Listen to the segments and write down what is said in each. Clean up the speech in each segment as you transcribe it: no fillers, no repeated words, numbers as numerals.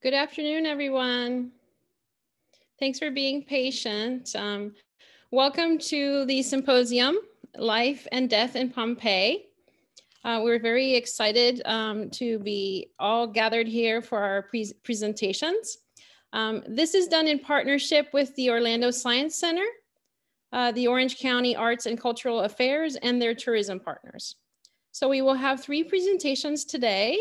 Good afternoon, everyone. Thanks for being patient. Welcome to the Symposium, Life and Death in Pompeii. We're very excited to be all gathered here for our presentations. This is done in partnership with the Orlando Science Center, the Orange County Arts and Cultural Affairs, and their tourism partners. So we will have 3 presentations today.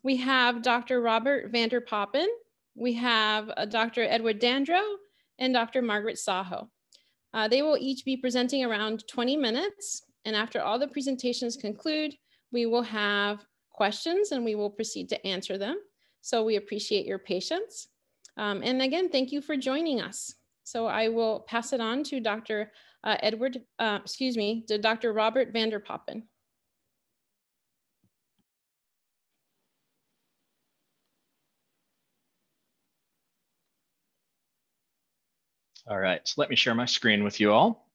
We have Dr. Robert Vander Poppen, we have Dr. Edward Dandrow, and Dr. Margaret Zaho. They will each be presenting around 20 minutes, and after all the presentations conclude, we will have questions and we will proceed to answer them. So we appreciate your patience. And again, thank you for joining us. So I will pass it on to Dr. Dr. Robert Vander Poppen. All right, so let me share my screen with you all.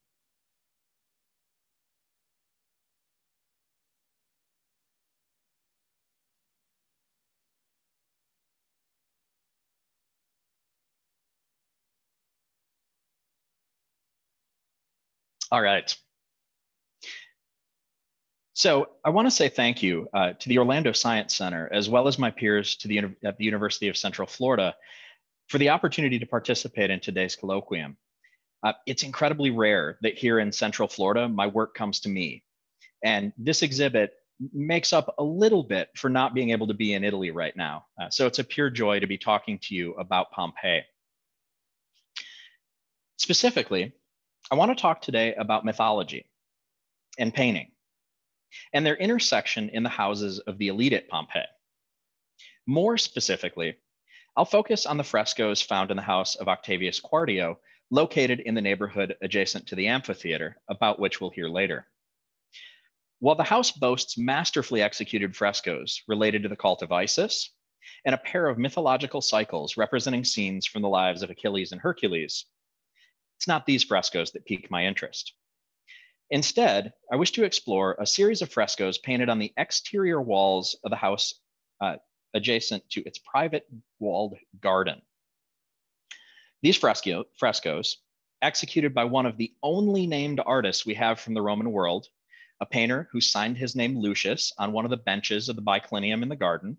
All right. So I want to say thank you to the Orlando Science Center, as well as my peers at the University of Central Florida, for the opportunity to participate in today's colloquium. It's incredibly rare that here in Central Florida, my work comes to me. And this exhibit makes up a little bit for not being able to be in Italy right now. So it's a pure joy to be talking to you about Pompeii. Specifically, I want to talk today about mythology and painting and their intersection in the houses of the elite at Pompeii. More specifically, I'll focus on the frescoes found in the house of Octavius Quartio, located in the neighborhood adjacent to the Amphitheater, about which we'll hear later. While the house boasts masterfully executed frescoes related to the cult of Isis and a pair of mythological cycles representing scenes from the lives of Achilles and Hercules, it's not these frescoes that pique my interest. Instead, I wish to explore a series of frescoes painted on the exterior walls of the house adjacent to its private walled garden. These frescoes, executed by one of the only named artists we have from the Roman world, a painter who signed his name Lucius on one of the benches of the biclinium in the garden,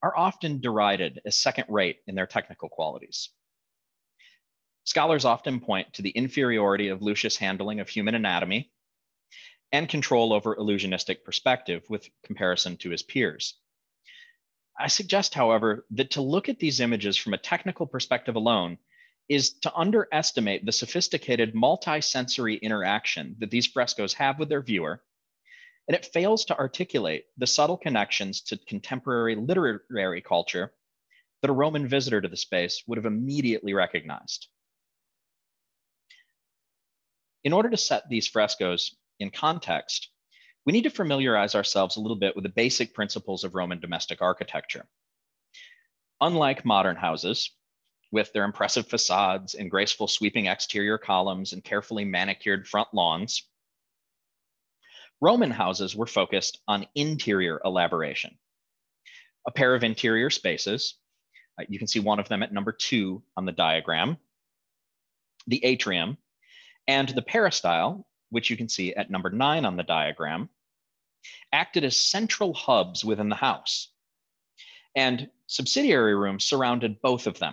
are often derided as second-rate in their technical qualities. Scholars often point to the inferiority of Lucius' handling of human anatomy and control over illusionistic perspective with comparison to his peers. I suggest, however, that to look at these images from a technical perspective alone is to underestimate the sophisticated multi-sensory interaction that these frescoes have with their viewer, and it fails to articulate the subtle connections to contemporary literary culture that a Roman visitor to the space would have immediately recognized. In order to set these frescoes in context, we need to familiarize ourselves a little bit with the basic principles of Roman domestic architecture. Unlike modern houses, with their impressive facades and graceful sweeping exterior columns and carefully manicured front lawns, Roman houses were focused on interior elaboration. A pair of interior spaces, you can see one of them at number 2 on the diagram, the atrium, and the peristyle, which you can see at number 9 on the diagram, acted as central hubs within the house, and subsidiary rooms surrounded both of them.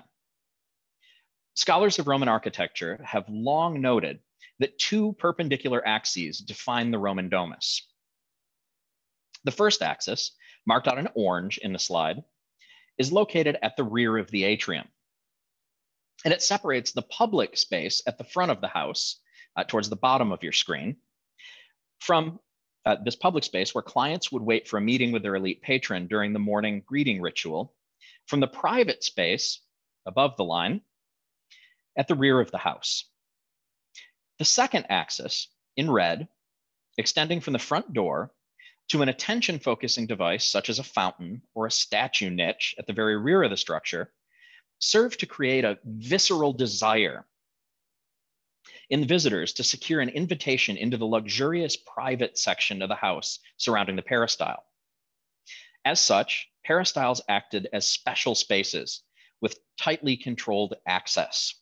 Scholars of Roman architecture have long noted that 2 perpendicular axes define the Roman domus. The first axis, marked out in orange in the slide, is located at the rear of the atrium, and it separates the public space at the front of the house, towards the bottom of your screen, from this public space where clients would wait for a meeting with their elite patron during the morning greeting ritual, from the private space above the line at the rear of the house. The second axis, in red, extending from the front door to an attention-focusing device such as a fountain or a statue niche at the very rear of the structure, served to create a visceral desire in visitors to secure an invitation into the luxurious private section of the house surrounding the peristyle. As such, peristyles acted as special spaces with tightly controlled access.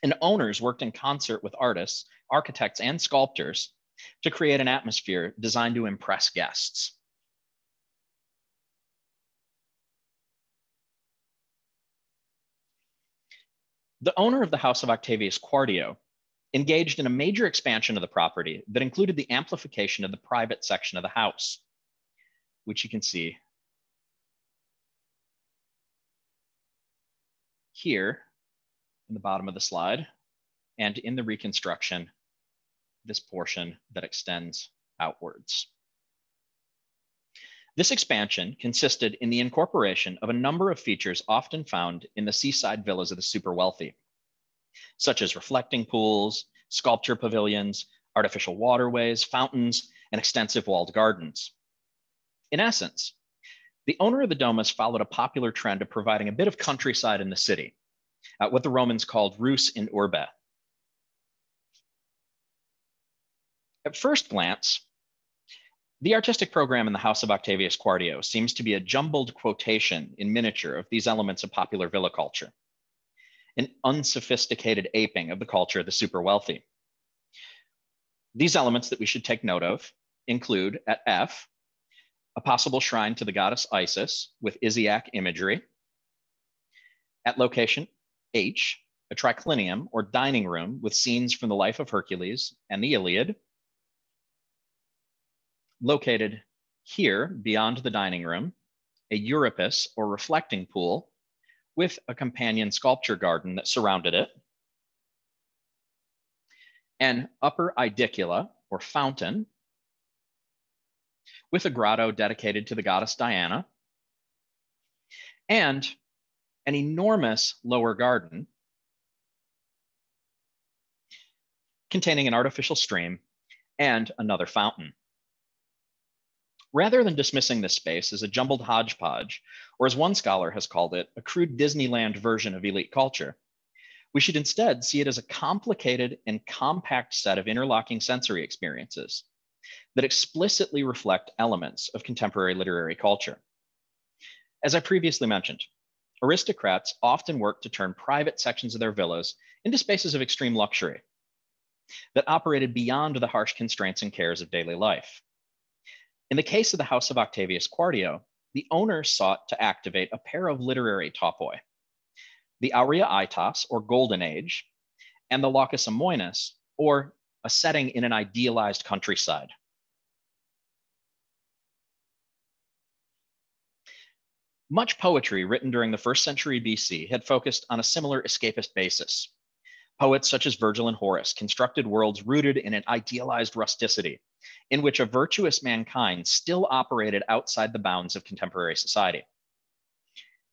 And owners worked in concert with artists, architects, and sculptors to create an atmosphere designed to impress guests. The owner of the house of Octavius Quartio engaged in a major expansion of the property that included the amplification of the private section of the house, which you can see here in the bottom of the slide, and in the reconstruction, this portion that extends outwards. This expansion consisted in the incorporation of a number of features often found in the seaside villas of the super wealthy, such as reflecting pools, sculpture pavilions, artificial waterways, fountains, and extensive walled gardens. In essence, the owner of the Domus followed a popular trend of providing a bit of countryside in the city, what the Romans called rus in urbe. At first glance, the artistic program in the house of Octavius Quartio seems to be a jumbled quotation in miniature of these elements of popular villa culture, an unsophisticated aping of the culture of the super wealthy. These elements that we should take note of include at F, a possible shrine to the goddess Isis with Isiac imagery. At location H, a triclinium or dining room with scenes from the life of Hercules and the Iliad. Located here beyond the dining room, a Euripus or reflecting pool with a companion sculpture garden that surrounded it. An upper idicula or fountain with a grotto dedicated to the goddess Diana, and an enormous lower garden containing an artificial stream and another fountain. Rather than dismissing this space as a jumbled hodgepodge, or as one scholar has called it, a crude Disneyland version of elite culture, we should instead see it as a complicated and compact set of interlocking sensory experiences that explicitly reflect elements of contemporary literary culture. As I previously mentioned, aristocrats often work to turn private sections of their villas into spaces of extreme luxury that operated beyond the harsh constraints and cares of daily life. In the case of the house of Octavius Quartio, the owner sought to activate a pair of literary topoi, the Aurea Aetas, or Golden Age, and the Locus Amoenus, or a setting in an idealized countryside. Much poetry written during the 1st century BC had focused on a similar escapist basis. Poets such as Virgil and Horace constructed worlds rooted in an idealized rusticity, in which a virtuous mankind still operated outside the bounds of contemporary society.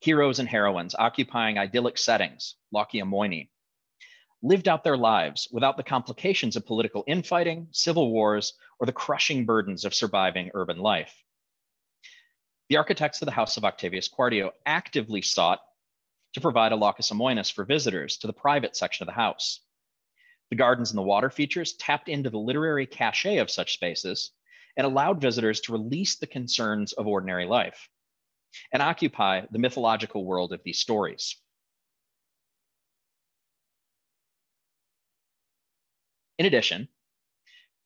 Heroes and heroines occupying idyllic settings, Laocomoeni, lived out their lives without the complications of political infighting, civil wars, or the crushing burdens of surviving urban life. The architects of the house of Octavius Quartio actively sought to provide a locus amoenus for visitors to the private section of the house. The gardens and the water features tapped into the literary cachet of such spaces and allowed visitors to release the concerns of ordinary life and occupy the mythological world of these stories. In addition,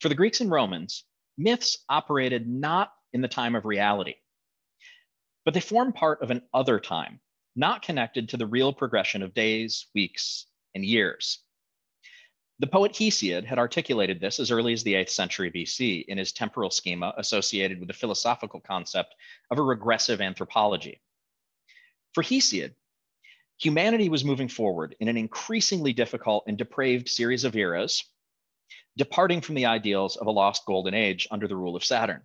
for the Greeks and Romans, myths operated not in the time of reality, but they form part of an other time, not connected to the real progression of days, weeks, and years. The poet Hesiod had articulated this as early as the 8th century BC in his temporal schema associated with the philosophical concept of a regressive anthropology. For Hesiod, humanity was moving forward in an increasingly difficult and depraved series of eras, departing from the ideals of a lost golden age under the rule of Saturn.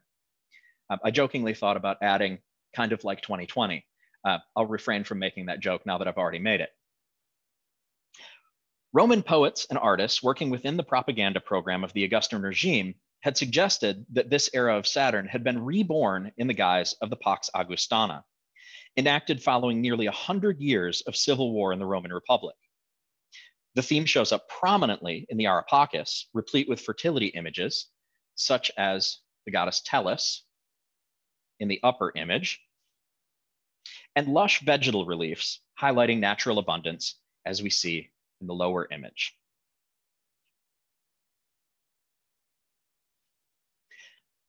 I jokingly thought about adding kind of like 2020. I'll refrain from making that joke now that I've already made it. Roman poets and artists working within the propaganda program of the Augustan regime had suggested that this era of Saturn had been reborn in the guise of the Pax Augustana, enacted following nearly 100 years of civil war in the Roman Republic. The theme shows up prominently in the Areopagus, replete with fertility images, such as the goddess Tellus in the upper image, and lush vegetal reliefs highlighting natural abundance, as we see in the lower image.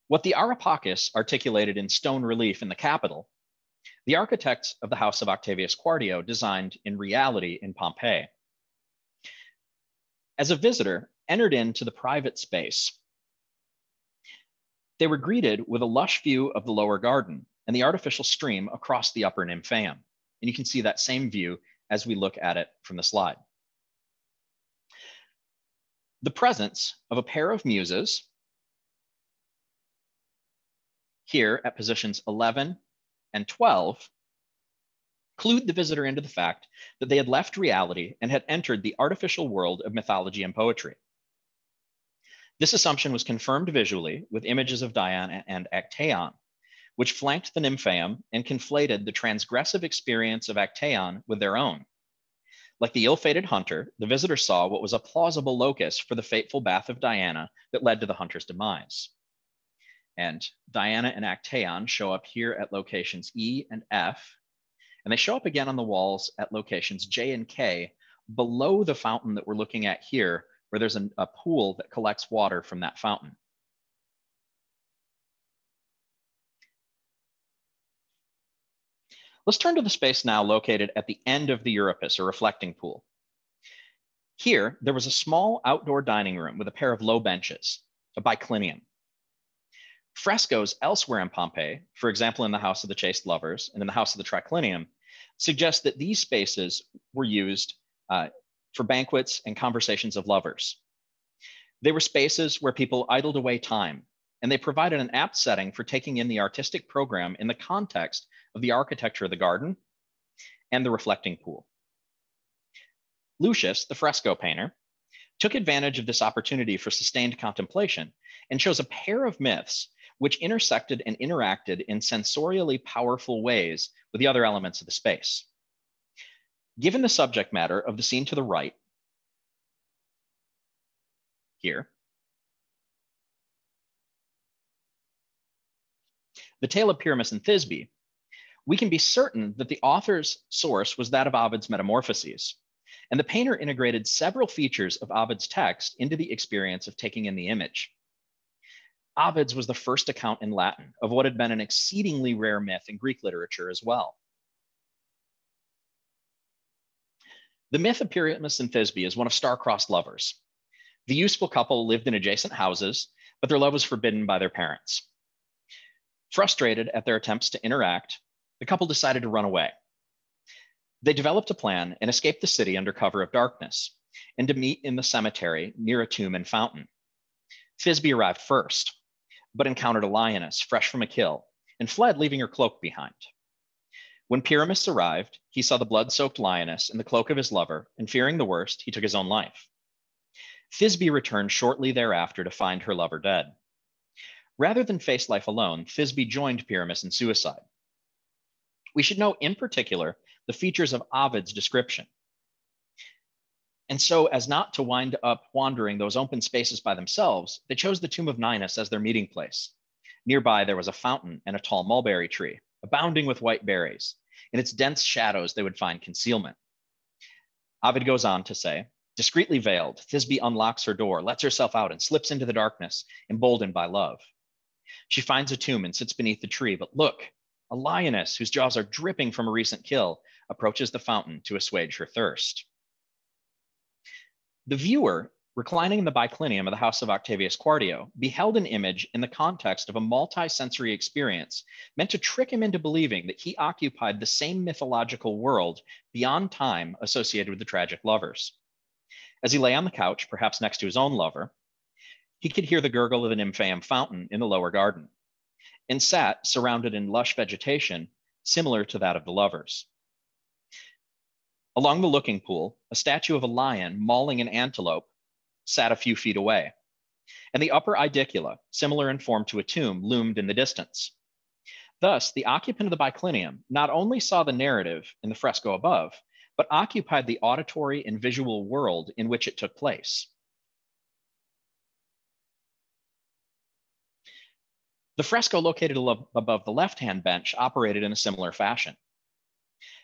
What the Areopagus articulated in stone relief in the capital, the architects of the house of Octavius Quartio designed in reality in Pompeii. As a visitor entered into the private space, they were greeted with a lush view of the lower garden and the artificial stream across the upper nymphaeum. And you can see that same view as we look at it from the slide. The presence of a pair of muses here at positions 11 and 12 clued the visitor into the fact that they had left reality and had entered the artificial world of mythology and poetry. This assumption was confirmed visually with images of Diana and Actaeon, which flanked the nymphaeum and conflated the transgressive experience of Actaeon with their own. Like the ill-fated hunter, the visitor saw what was a plausible locus for the fateful bath of Diana that led to the hunter's demise. And Diana and Actaeon show up here at locations E and F, and they show up again on the walls at locations J and K below the fountain that we're looking at here, where there's a pool that collects water from that fountain. Let's turn to the space now located at the end of the Euripus, or reflecting pool. Here, there was a small outdoor dining room with a pair of low benches, a biclinium. Frescoes elsewhere in Pompeii, for example, in the House of the Chaste Lovers and in the House of the Triclinium, suggest that these spaces were used for banquets and conversations of lovers. They were spaces where people idled away time, and they provided an apt setting for taking in the artistic program in the context of the architecture of the garden and the reflecting pool. Lucius, the fresco painter, took advantage of this opportunity for sustained contemplation and chose a pair of myths which intersected and interacted in sensorially powerful ways with the other elements of the space. Given the subject matter of the scene to the right, here, the tale of Pyramus and Thisbe, we can be certain that the author's source was that of Ovid's Metamorphoses, and the painter integrated several features of Ovid's text into the experience of taking in the image. Ovid's was the first account in Latin of what had been an exceedingly rare myth in Greek literature as well. The myth of Pyramus and Thisbe is one of star-crossed lovers. The useful couple lived in adjacent houses, but their love was forbidden by their parents. Frustrated at their attempts to interact, the couple decided to run away. They developed a plan and escaped the city under cover of darkness, and to meet in the cemetery near a tomb and fountain. Thisbe arrived first, but encountered a lioness fresh from a kill and fled, leaving her cloak behind. When Pyramus arrived, he saw the blood-soaked lioness in the cloak of his lover, and fearing the worst, he took his own life. Thisbe returned shortly thereafter to find her lover dead. Rather than face life alone, Thisbe joined Pyramus in suicide. We should know in particular the features of Ovid's description. And so, as not to wind up wandering those open spaces by themselves, they chose the tomb of Ninus as their meeting place. Nearby, there was a fountain and a tall mulberry tree, abounding with white berries. In its dense shadows, they would find concealment. Ovid goes on to say, discreetly veiled, Thisbe unlocks her door, lets herself out, and slips into the darkness, emboldened by love. She finds a tomb and sits beneath the tree, but look, a lioness whose jaws are dripping from a recent kill approaches the fountain to assuage her thirst. The viewer, reclining in the biclinium of the house of Octavius Quartio, beheld an image in the context of a multi-sensory experience meant to trick him into believing that he occupied the same mythological world beyond time associated with the tragic lovers. As he lay on the couch, perhaps next to his own lover, he could hear the gurgle of the nymphaeum fountain in the lower garden, and sat surrounded in lush vegetation similar to that of the lovers. Along the looking pool, a statue of a lion mauling an antelope sat a few feet away, and the upper idicula, similar in form to a tomb, loomed in the distance. Thus, the occupant of the biclinium not only saw the narrative in the fresco above, but occupied the auditory and visual world in which it took place. The fresco located above the left-hand bench operated in a similar fashion.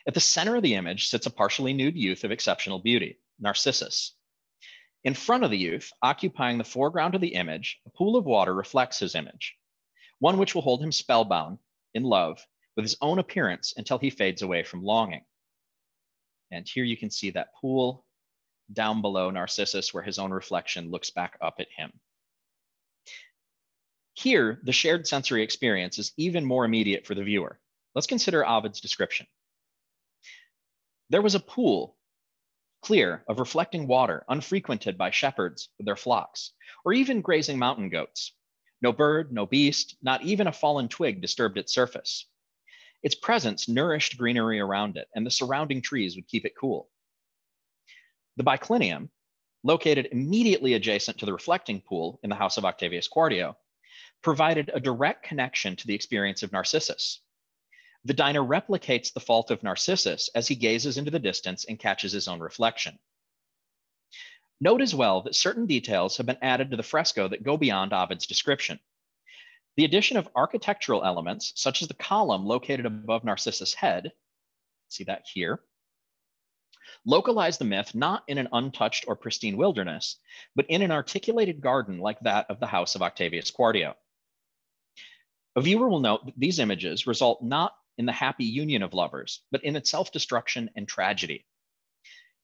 At the center of the image sits a partially nude youth of exceptional beauty, Narcissus. In front of the youth, occupying the foreground of the image, a pool of water reflects his image, one which will hold him spellbound, in love, with his own appearance until he fades away from longing. And here you can see that pool down below Narcissus where his own reflection looks back up at him. Here, the shared sensory experience is even more immediate for the viewer. Let's consider Ovid's description. There was a pool, clear, of reflecting water, unfrequented by shepherds with their flocks, or even grazing mountain goats. No bird, no beast, not even a fallen twig disturbed its surface. Its presence nourished greenery around it, and the surrounding trees would keep it cool. The biclinium, located immediately adjacent to the reflecting pool in the house of Octavius Quartio, provided a direct connection to the experience of Narcissus. The diner replicates the fault of Narcissus as he gazes into the distance and catches his own reflection. Note as well that certain details have been added to the fresco that go beyond Ovid's description. The addition of architectural elements, such as the column located above Narcissus' head, see that here, localize the myth not in an untouched or pristine wilderness, but in an articulated garden like that of the house of Octavius Quartio. A viewer will note that these images result not in the happy union of lovers, but in its self-destruction and tragedy.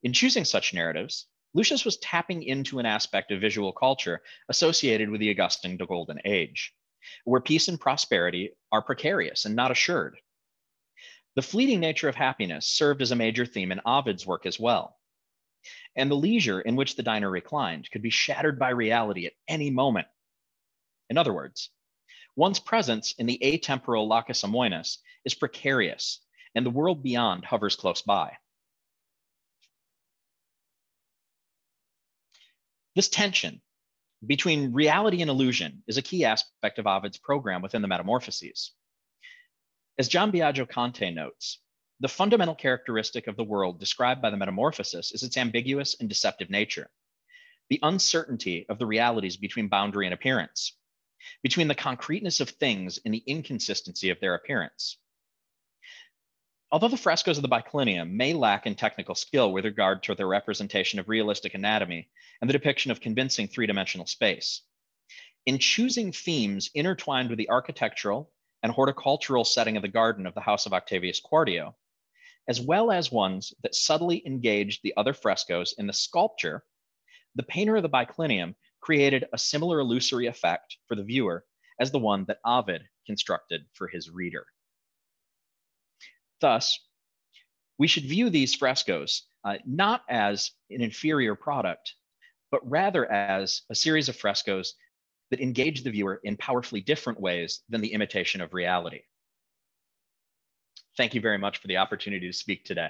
In choosing such narratives, Lucius was tapping into an aspect of visual culture associated with the Augustan Golden Age, where peace and prosperity are precarious and not assured. The fleeting nature of happiness served as a major theme in Ovid's work as well. And the leisure in which the diner reclined could be shattered by reality at any moment. In other words, one's presence in the atemporal lacus amoenus is precarious, and the world beyond hovers close by. This tension between reality and illusion is a key aspect of Ovid's program within the Metamorphoses. As John Biagio Conte notes, the fundamental characteristic of the world described by the Metamorphosis is its ambiguous and deceptive nature, the uncertainty of the realities between boundary and appearance, between the concreteness of things and the inconsistency of their appearance. Although the frescoes of the biclinium may lack in technical skill with regard to their representation of realistic anatomy and the depiction of convincing three-dimensional space, in choosing themes intertwined with the architectural and horticultural setting of the garden of the house of Octavius Quartio, as well as ones that subtly engaged the other frescoes in the sculpture, the painter of the biclinium created a similar illusory effect for the viewer as the one that Ovid constructed for his reader. Thus, we should view these frescoes not as an inferior product, but rather as a series of frescoes that engage the viewer in powerfully different ways than the imitation of reality. Thank you very much for the opportunity to speak today.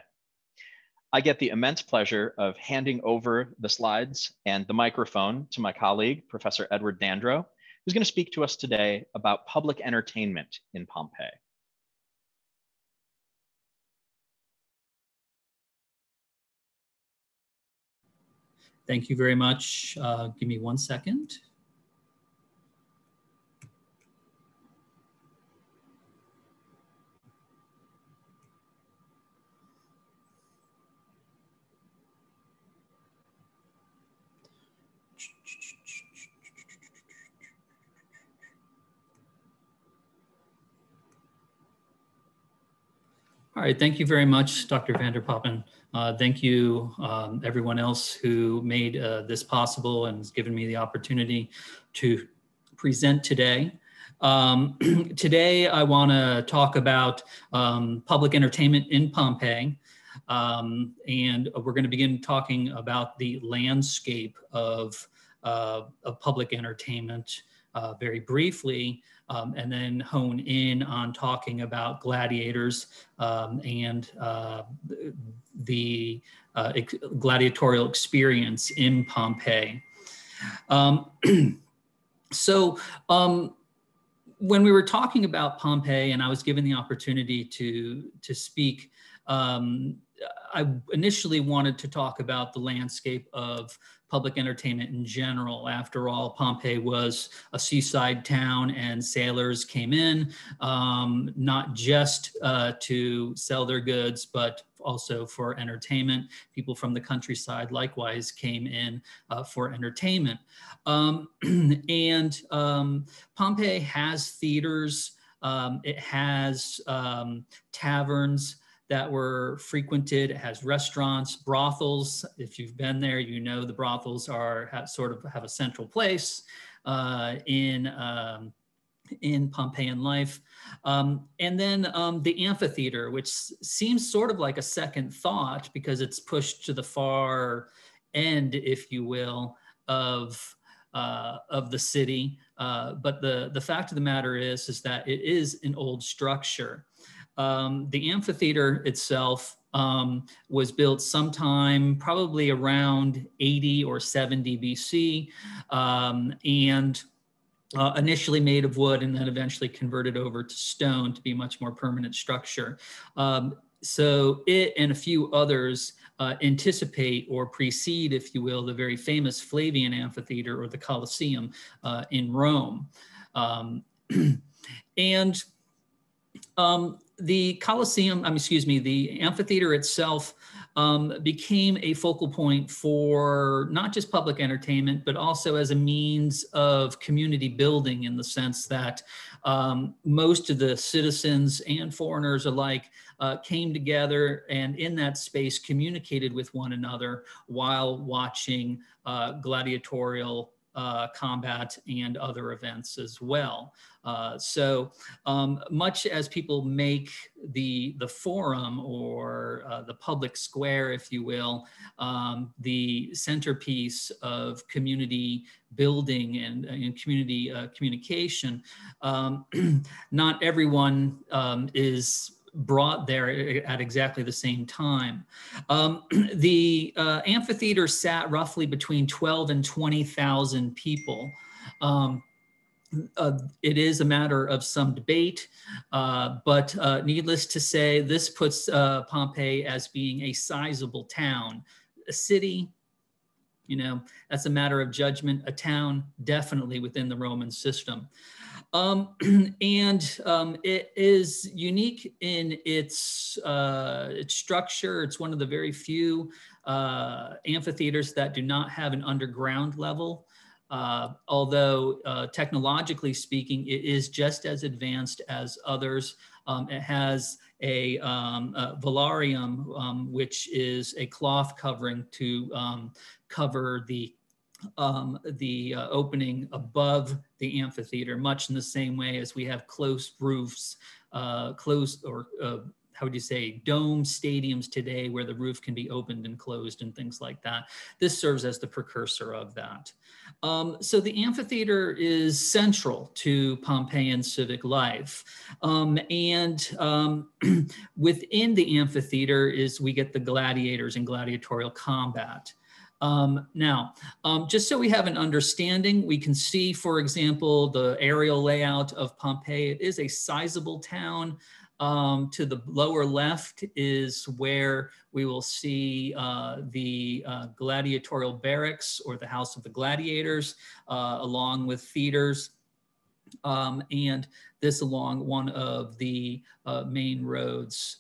I get the immense pleasure of handing over the slides and the microphone to my colleague, Professor Edward Dandrow, who's going to speak to us today about public entertainment in Pompeii. Thank you very much. Give me 1 second. All right, thank you very much, Dr. Vander Poppen. Thank you, everyone else who made this possible and has given me the opportunity to present today. Today, I want to talk about public entertainment in Pompeii, and we're going to begin talking about the landscape of public entertainment very briefly, and then hone in on talking about gladiators and the gladiatorial experience in Pompeii. When we were talking about Pompeii and I was given the opportunity to speak, I initially wanted to talk about the landscape of public entertainment in general. After all, Pompeii was a seaside town, and sailors came in, not just to sell their goods, but also for entertainment. People from the countryside likewise came in for entertainment. Pompeii has theaters. It has taverns that were frequented. It has restaurants, brothels. If you've been there, you know the brothels sort of have a central place in Pompeian life. And then the amphitheater, which seems sort of like a second thought because it's pushed to the far end, if you will, of the city. But the fact of the matter is that it is an old structure. The amphitheater itself was built sometime probably around 80 or 70 BC, and initially made of wood and then eventually converted over to stone to be a much more permanent structure. So it and a few others anticipate or precede, if you will, the very famous Flavian Amphitheater or the Colosseum in Rome. The Colosseum, the amphitheater itself became a focal point for not just public entertainment, but also as a means of community building, in the sense that most of the citizens and foreigners alike came together and in that space communicated with one another while watching gladiatorial combat and other events as well. So much as people make the forum or the public square, if you will, the centerpiece of community building and community communication, not everyone is brought there at exactly the same time. The amphitheater sat roughly between 12 and 20,000 people. It is a matter of some debate, but needless to say, this puts Pompeii as being a sizable town. A city, that's a matter of judgment. A town, definitely within the Roman system. It is unique in its structure. It's one of the very few amphitheaters that do not have an underground level. Although technologically speaking, it is just as advanced as others. It has a velarium, which is a cloth covering to cover the opening above the amphitheater, much in the same way as we have closed roofs, dome stadiums today, where the roof can be opened and closed and things like that. This serves as the precursor of that. So the amphitheater is central to Pompeian civic life. Within the amphitheater we get the gladiators and gladiatorial combat. Now, just so we have an understanding, we can see, for example, the aerial layout of Pompeii. It is a sizable town. To the lower left is where we will see the gladiatorial barracks, or the House of the Gladiators, along with theaters. And this along one of the main roads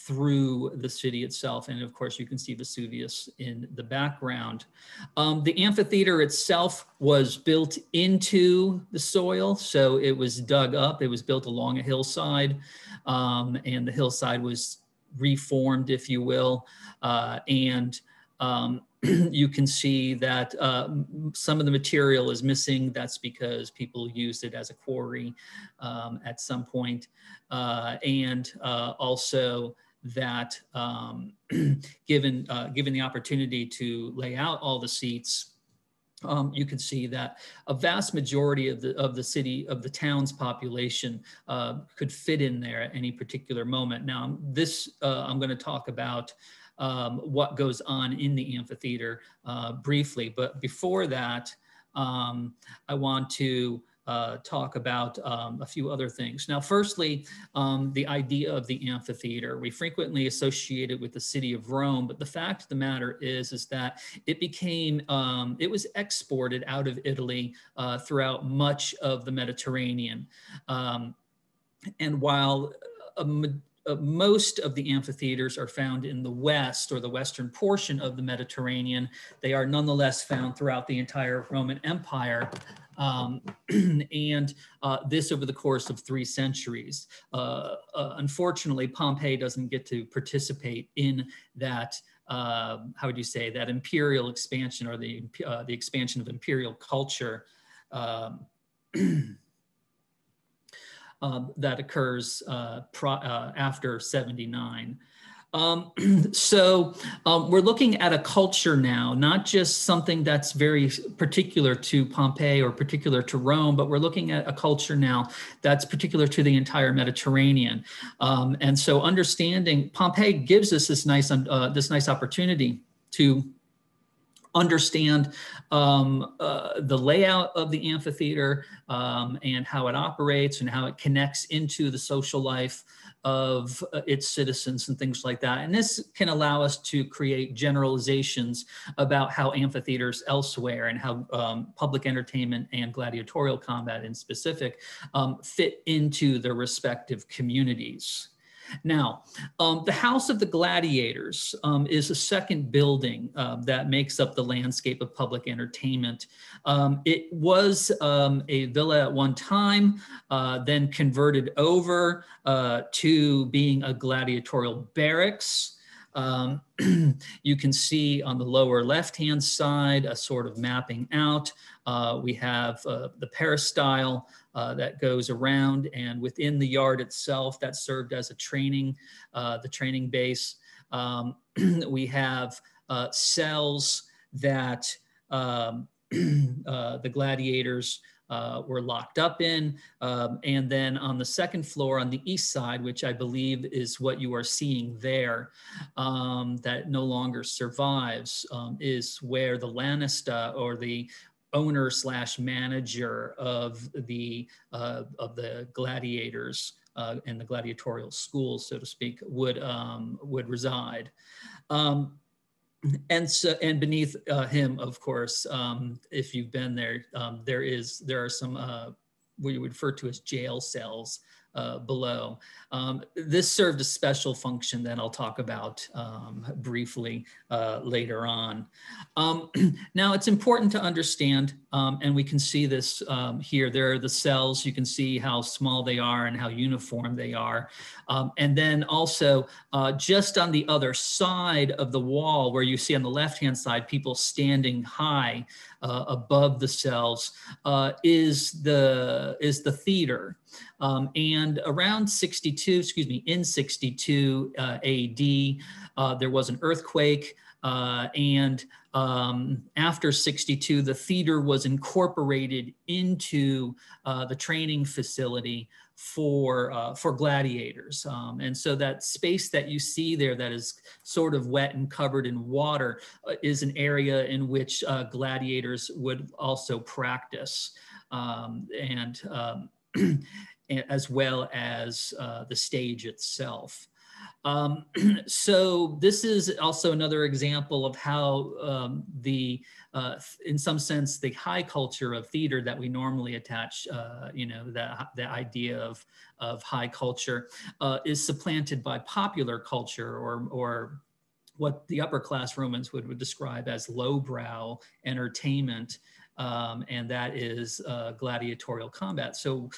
through the city itself. And of course, you can see Vesuvius in the background. The amphitheater itself was built into the soil. So it was dug up. It was built along a hillside, and the hillside was reformed, if you will. You can see that some of the material is missing. That's because people used it as a quarry at some point. Also that given the opportunity to lay out all the seats, you can see that a vast majority of the town's population could fit in there at any particular moment. Now, this I'm going to talk about what goes on in the amphitheater briefly, but before that, I want to talk about a few other things. Now, firstly, the idea of the amphitheater. We frequently associate it with the city of Rome, but the fact of the matter is that it became, it was exported out of Italy throughout much of the Mediterranean. And while most of the amphitheaters are found in the west or the western portion of the Mediterranean, they are nonetheless found throughout the entire Roman Empire. And this over the course of 3 centuries. Unfortunately, Pompeii doesn't get to participate in that, how would you say, that imperial expansion or the expansion of imperial culture that occurs after 79. So we're looking at a culture now, not just something that's very particular to Pompeii or particular to Rome, but we're looking at a culture now that's particular to the entire Mediterranean. And so understanding Pompeii gives us this nice opportunity to understand the layout of the amphitheater and how it operates and how it connects into the social life of its citizens and things like that. And this can allow us to create generalizations about how amphitheaters elsewhere and how public entertainment and gladiatorial combat in specific fit into their respective communities. Now, the House of the Gladiators is a second building that makes up the landscape of public entertainment. It was a villa at one time, then converted over to being a gladiatorial barracks. You can see on the lower left-hand side a sort of mapping out. We have the peristyle that goes around, and within the yard itself that served as a training, the training base. We have cells that the gladiators were locked up in. And then on the second floor on the east side, which I believe is what you are seeing there, that no longer survives, is where the lanista, or the owner slash manager of the gladiators and the gladiatorial schools, so to speak, would reside. And beneath him, of course, if you've been there, there are some what you would refer to as jail cells below. This served a special function that I'll talk about briefly later on. Now, it's important to understand, and we can see this here. There are the cells. You can see how small they are and how uniform they are. And then also, just on the other side of the wall, where you see on the left-hand side people standing high above the cells, is the theater. And around 62, in 62 AD, there was an earthquake. And after 62, the theater was incorporated into the training facility for gladiators. And so that space that you see there that is sort of wet and covered in water is an area in which gladiators would also practice, and as well as the stage itself. So this is also another example of how in some sense, the high culture of theater that we normally attach, the idea of high culture is supplanted by popular culture, or what the upper class Romans would describe as lowbrow entertainment. And that is gladiatorial combat. So,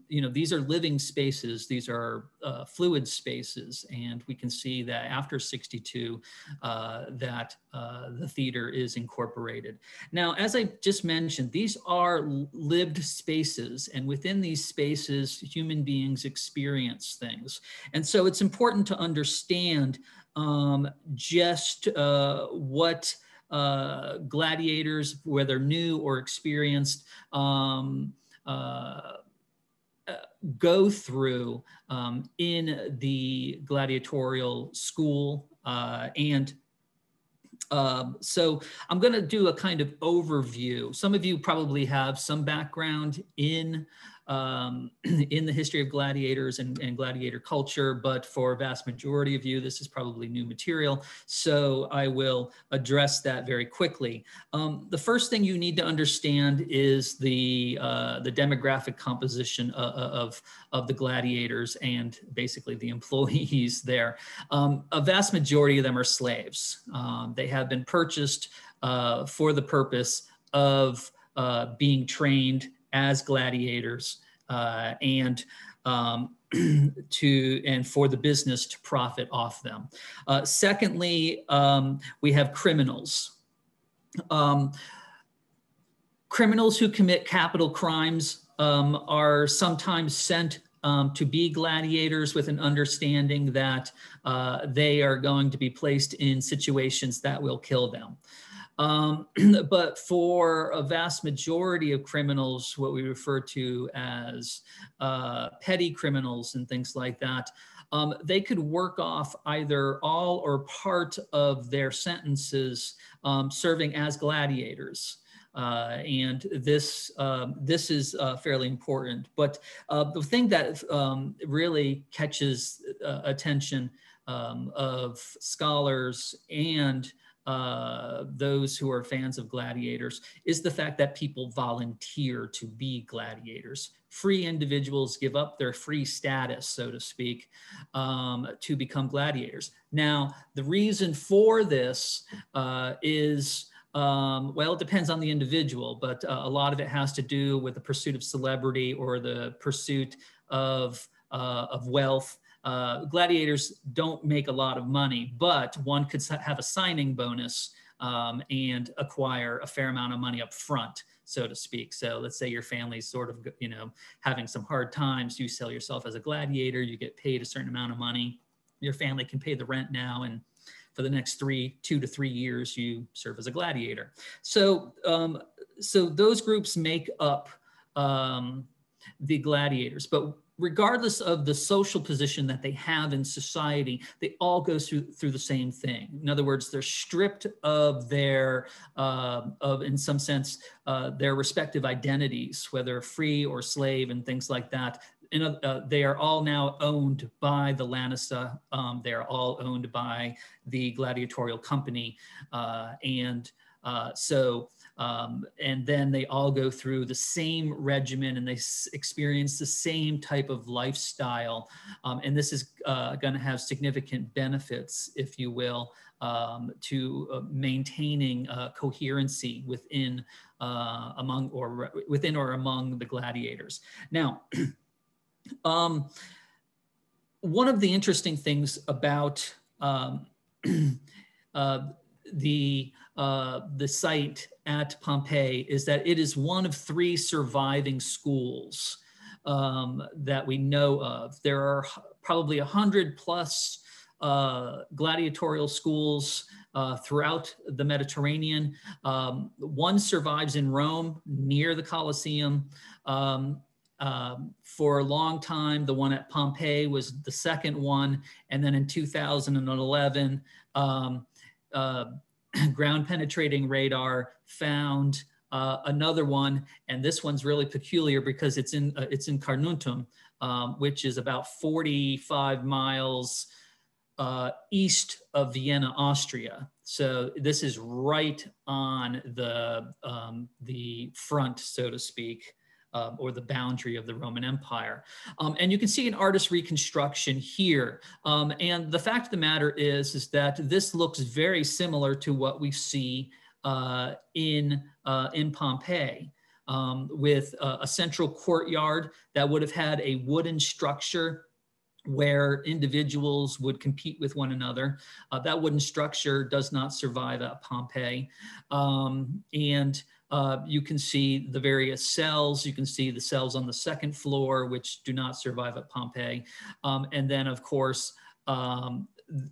these are living spaces. These are fluid spaces. And we can see that after 62, that the theater is incorporated. Now, as I just mentioned, these are lived spaces. And within these spaces, human beings experience things. And so it's important to understand just what gladiators, whether new or experienced, go through in the gladiatorial school and So I'm going to do a kind of overview. Some of you probably have some background in the history of gladiators and gladiator culture, but for a vast majority of you, this is probably new material. So I will address that very quickly. The first thing you need to understand is the demographic composition of the gladiators and basically the employees there. A vast majority of them are slaves. They have been purchased for the purpose of being trained as gladiators and for the business to profit off them. Secondly, we have criminals. Criminals who commit capital crimes are sometimes sent to be gladiators with an understanding that they are going to be placed in situations that will kill them. But for a vast majority of criminals, what we refer to as petty criminals and things like that, they could work off either all or part of their sentences serving as gladiators. And this is fairly important. But the thing that really catches attention of scholars and those who are fans of gladiators is the fact that people volunteer to be gladiators. Free individuals give up their free status, so to speak, to become gladiators. Now, the reason for this is well, it depends on the individual, but a lot of it has to do with the pursuit of celebrity or the pursuit of wealth. Gladiators don't make a lot of money, but one could have a signing bonus and acquire a fair amount of money up front, so to speak. So let's say your family's sort of, having some hard times. You sell yourself as a gladiator, you get paid a certain amount of money. Your family can pay the rent now, and for the next 2 to 3 years, you serve as a gladiator. So, so those groups make up the gladiators. But regardless of the social position that they have in society, they all go through the same thing. In other words, they're stripped of their, in some sense, their respective identities, whether free or slave and things like that. They are all now owned by the Lanissa. They are all owned by the Gladiatorial company. And then they all go through the same regimen and they experience the same type of lifestyle. And this is going to have significant benefits, if you will, to maintaining coherency within among the gladiators. Now, one of the interesting things about the site at Pompeii is that it is one of 3 surviving schools that we know of. There are probably 100 plus gladiatorial schools throughout the Mediterranean. One survives in Rome near the Colosseum. For a long time, the one at Pompeii was the second one. And then in 2011, ground penetrating radar found another one. And this one's really peculiar because it's in Carnuntum, which is about 45 miles east of Vienna, Austria. So this is right on the front, so to speak, or the boundary of the Roman Empire. And you can see an artist's reconstruction here. And the fact of the matter is that this looks very similar to what we see in Pompeii, with a central courtyard that would have had a wooden structure where individuals would compete with one another. That wooden structure does not survive at Pompeii. You can see the various cells. You can see the cells on the second floor, which do not survive at Pompeii. And then, of course,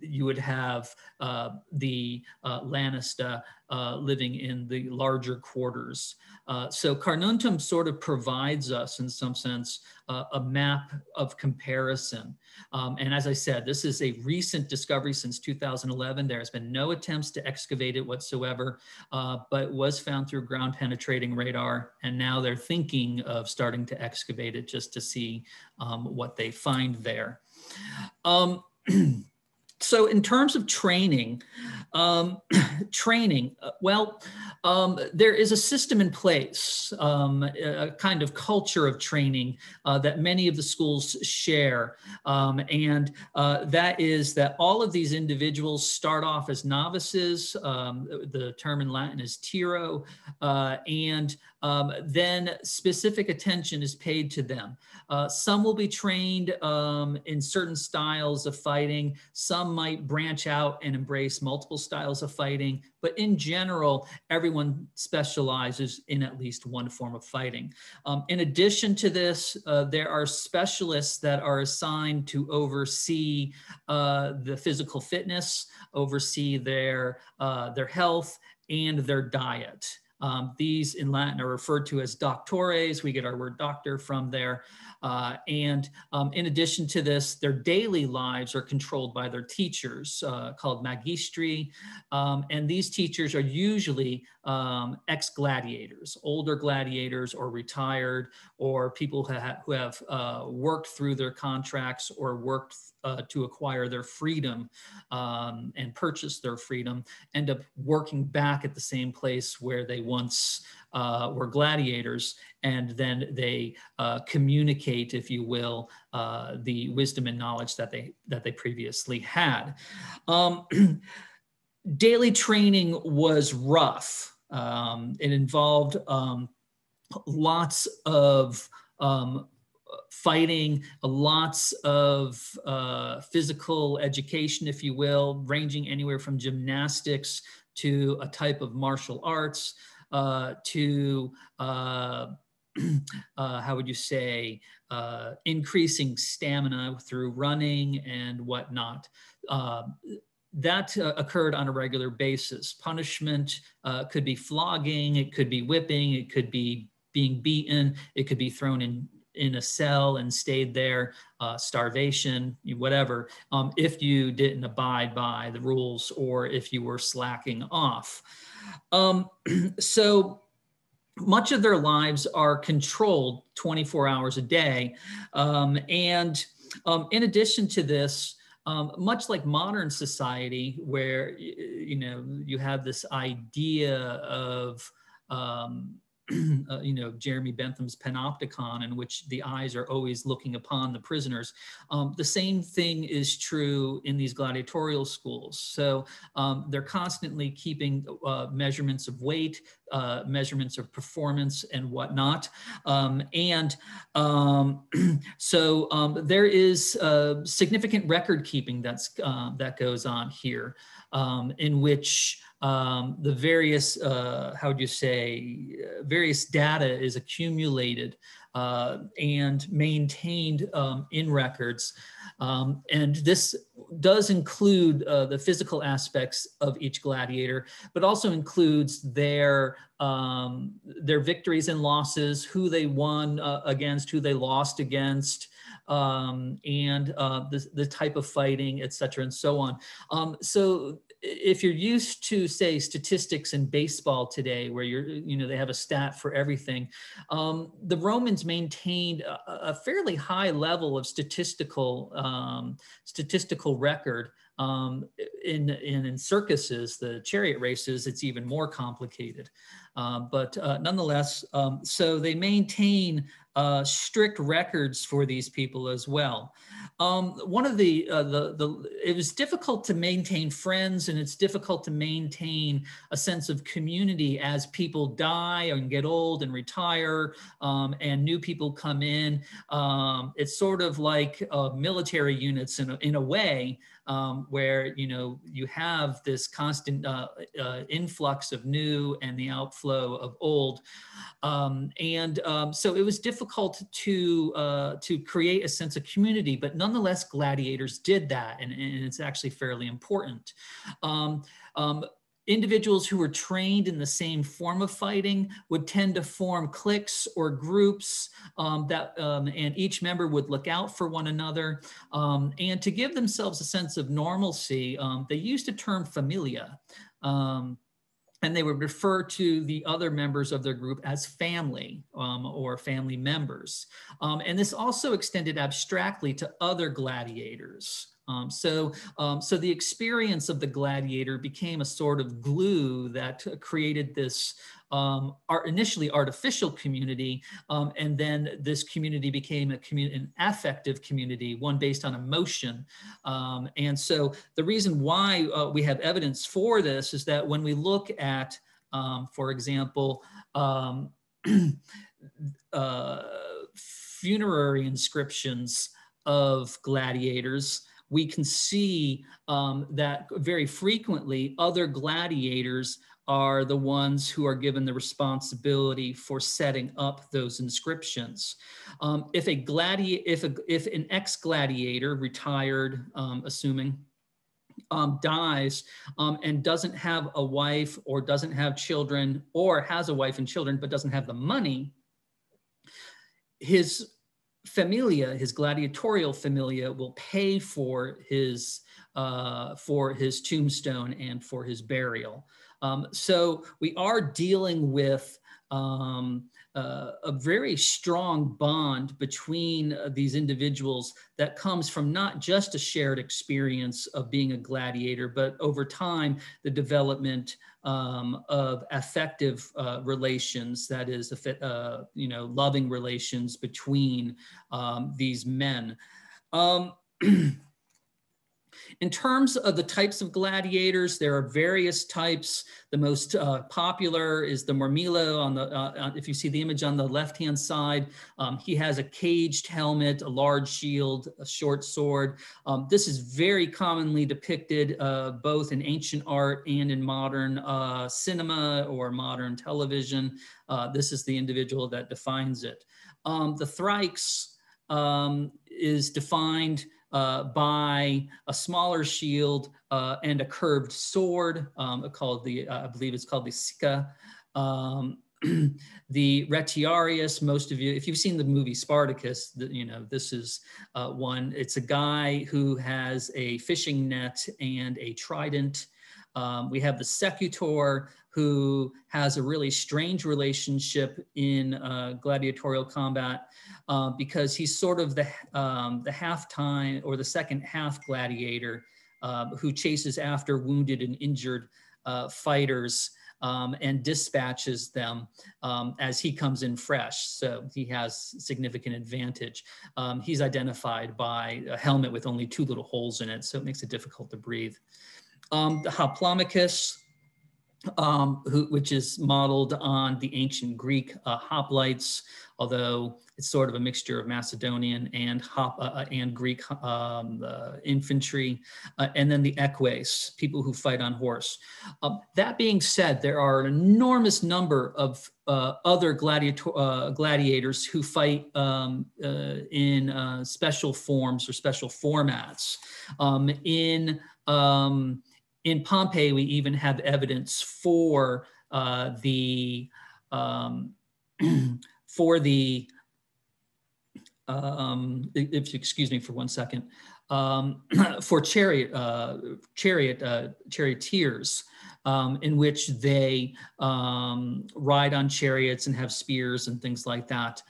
you would have the Lanista living in the larger quarters. So Carnuntum sort of provides us, in some sense, a map of comparison. And as I said, this is a recent discovery since 2011. There has been no attempts to excavate it whatsoever, but was found through ground penetrating radar. And now they're thinking of starting to excavate it just to see what they find there. So in terms of training, there is a system in place, a kind of culture of training that many of the schools share. And that is that all of these individuals start off as novices. The term in Latin is tiro, and then specific attention is paid to them. Some will be trained in certain styles of fighting. Some might branch out and embrace multiple styles of fighting, but in general, everyone specializes in at least one form of fighting. In addition to this, there are specialists that are assigned to oversee the physical fitness, oversee their health and their diet. These in Latin are referred to as doctores. We get our word doctor from there. In addition to this, their daily lives are controlled by their teachers called magistri. And these teachers are usually ex-gladiators, older gladiators or retired, or people who have worked through their contracts or worked to acquire their freedom and purchase their freedom, end up working back at the same place where they once were gladiators, and then they communicate, if you will, the wisdom and knowledge that they previously had. Daily training was rough. It involved lots of fighting, lots of physical education, if you will, ranging anywhere from gymnastics to a type of martial arts, to how would you say, increasing stamina through running and whatnot. That occurred on a regular basis. Punishment could be flogging, it could be whipping, it could be being beaten, it could be thrown in a cell and stayed there, starvation, whatever, if you didn't abide by the rules or if you were slacking off. So much of their lives are controlled 24 hours a day. In addition to this, much like modern society, where you have this idea of Jeremy Bentham's panopticon, in which the eyes are always looking upon the prisoners. The same thing is true in these gladiatorial schools. So they're constantly keeping measurements of weight, measurements of performance and whatnot. So there is significant record keeping that goes on here, in which the various, various data is accumulated and maintained in records. And this does include the physical aspects of each gladiator, but also includes their victories and losses, who they won against, who they lost against, and the type of fighting, et cetera, and so on. So if you're used to, say, statistics in baseball today, where they have a stat for everything, the Romans maintained a fairly high level of statistical record. In circuses, the chariot races, it's even more complicated. But nonetheless, so they maintain strict records for these people as well. One of it was difficult to maintain friends, and it's difficult to maintain a sense of community as people die and get old and retire, and new people come in. It's sort of like military units in a way, where, you know, you have this constant influx of new and the outflow of old. So it was difficult to create a sense of community, but nonetheless, gladiators did that, and it's actually fairly important. Individuals who were trained in the same form of fighting would tend to form cliques or groups and each member would look out for one another. And to give themselves a sense of normalcy, they used the term familia. And they would refer to the other members of their group as family or family members. And this also extended abstractly to other gladiators. So the experience of the gladiator became a sort of glue that created this initially artificial community, and then this community became an affective community, one based on emotion. And so the reason why we have evidence for this is that when we look at, for example, funerary inscriptions of gladiators, we can see that very frequently other gladiators are the ones who are given the responsibility for setting up those inscriptions. If an ex-gladiator, retired, assuming, dies and doesn't have a wife or doesn't have children, or has a wife and children but doesn't have the money, his familia, his gladiatorial familia, will pay for his tombstone and for his burial. So we are dealing with a very strong bond between these individuals that comes from not just a shared experience of being a gladiator, but over time, the development of affective relations, that is, loving relations between these men. In terms of the types of gladiators, there are various types. The most popular is the Mormillo. If you see the image on the left-hand side, he has a caged helmet, a large shield, a short sword. This is very commonly depicted both in ancient art and in modern cinema or modern television. This is the individual that defines it. The Thryx is defined by a smaller shield and a curved sword called I believe it's called the Sica. The Retiarius, most of you, if you've seen the movie Spartacus, this is one. It's a guy who has a fishing net and a trident. We have the Secutor, who has a really strange relationship in gladiatorial combat because he's sort of the halftime or the second half gladiator who chases after wounded and injured fighters and dispatches them as he comes in fresh. So he has significant advantage. He's identified by a helmet with only 2 little holes in it, so it makes it difficult to breathe. The Hoplomachus, which is modeled on the ancient Greek hoplites, although it's sort of a mixture of Macedonian and Greek infantry, and then the eques, people who fight on horse. That being said, there are an enormous number of other gladiators who fight in special forms or special formats. In Pompeii, we even have evidence for excuse me for one second, for charioteers, in which they ride on chariots and have spears and things like that.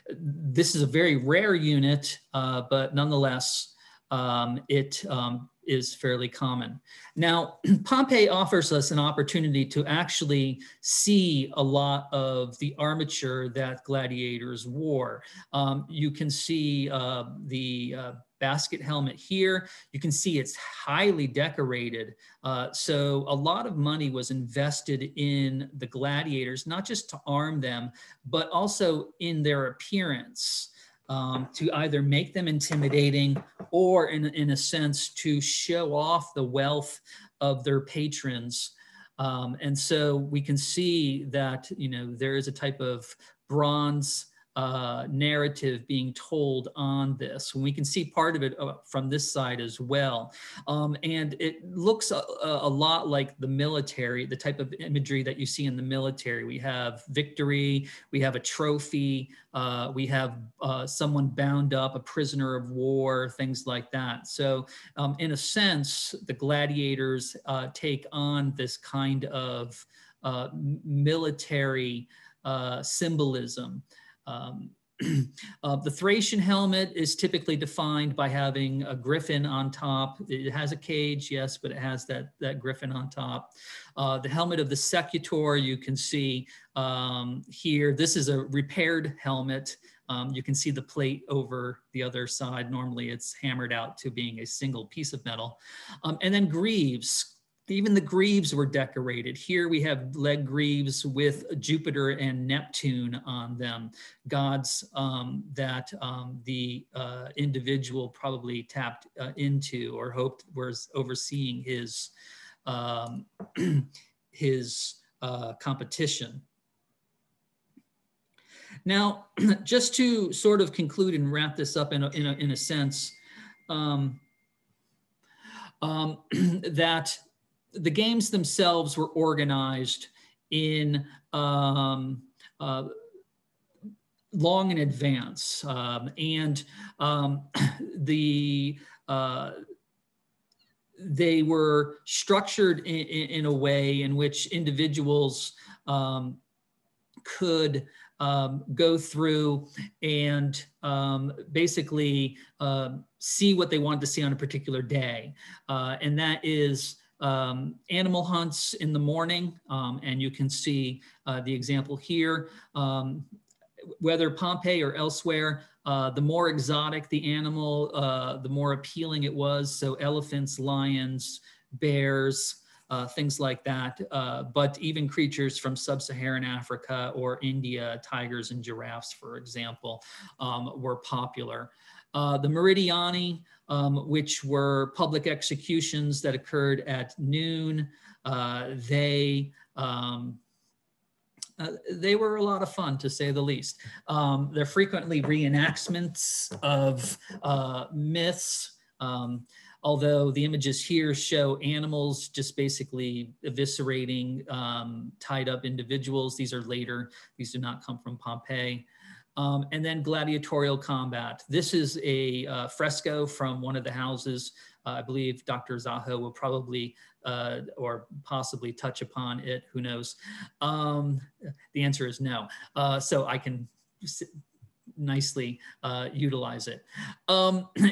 This is a very rare unit, but nonetheless, it is fairly common. Now, Pompeii offers us an opportunity to actually see a lot of the armature that gladiators wore. You can see the basket helmet here. You can see it's highly decorated. So a lot of money was invested in the gladiators, not just to arm them, but also in their appearance. to either make them intimidating or in a sense to show off the wealth of their patrons. And so we can see that, there is a type of bronze narrative being told on this. And we can see part of it from this side as well. And it looks a lot like the military, the type of imagery that you see in the military. We have victory, we have a trophy, we have someone bound up, a prisoner of war, things like that. So in a sense, the gladiators take on this kind of military symbolism. The Thracian helmet is typically defined by having a griffin on top. It has a cage, yes, but it has that griffin on top. The helmet of the secutor, you can see here. This is a repaired helmet. You can see the plate over the other side. Normally it's hammered out to being a single piece of metal. And then greaves. Even the greaves were decorated. Here we have leg greaves with Jupiter and Neptune on them, gods that the individual probably tapped into or hoped was overseeing his competition. Now, just to sort of conclude and wrap this up in a sense, that the games themselves were organized in long in advance, and they were structured in a way in which individuals could go through and basically see what they wanted to see on a particular day, and that is animal hunts in the morning, and you can see the example here. Whether Pompeii or elsewhere, the more exotic the animal, the more appealing it was. So elephants, lions, bears, things like that. But even creatures from sub-Saharan Africa or India, tigers and giraffes, for example, were popular. The Meridiani, which were public executions that occurred at noon, they were a lot of fun, to say the least. They're frequently reenactments of myths, although the images here show animals just basically eviscerating tied up individuals. These are later, these do not come from Pompeii. And then gladiatorial combat. This is a fresco from one of the houses. I believe Dr. Zaho will probably or possibly touch upon it, who knows? The answer is no. So I can nicely utilize it,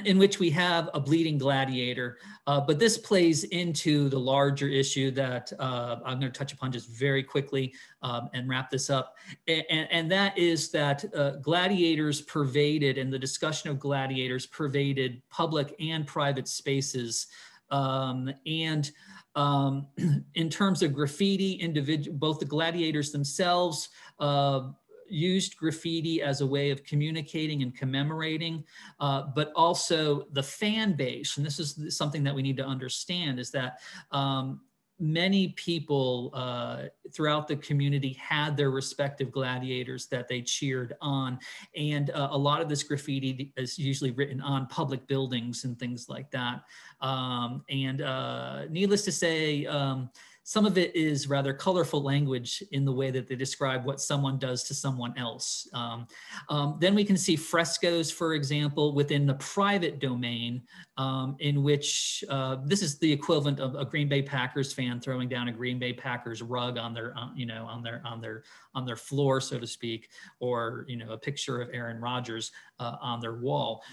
in which we have a bleeding gladiator. But this plays into the larger issue that I'm going to touch upon just very quickly and wrap this up. And that is that gladiators pervaded, and the discussion of gladiators pervaded public and private spaces. In terms of graffiti, both the gladiators themselves used graffiti as a way of communicating and commemorating, but also the fan base. And this is something that we need to understand, is that many people throughout the community had their respective gladiators that they cheered on. And a lot of this graffiti is usually written on public buildings and things like that. Needless to say, some of it is rather colorful language in the way that they describe what someone does to someone else. Then we can see frescoes, for example, within the private domain, in which this is the equivalent of a Green Bay Packers fan throwing down a Green Bay Packers rug on their, on their floor, so to speak, or a picture of Aaron Rodgers on their wall.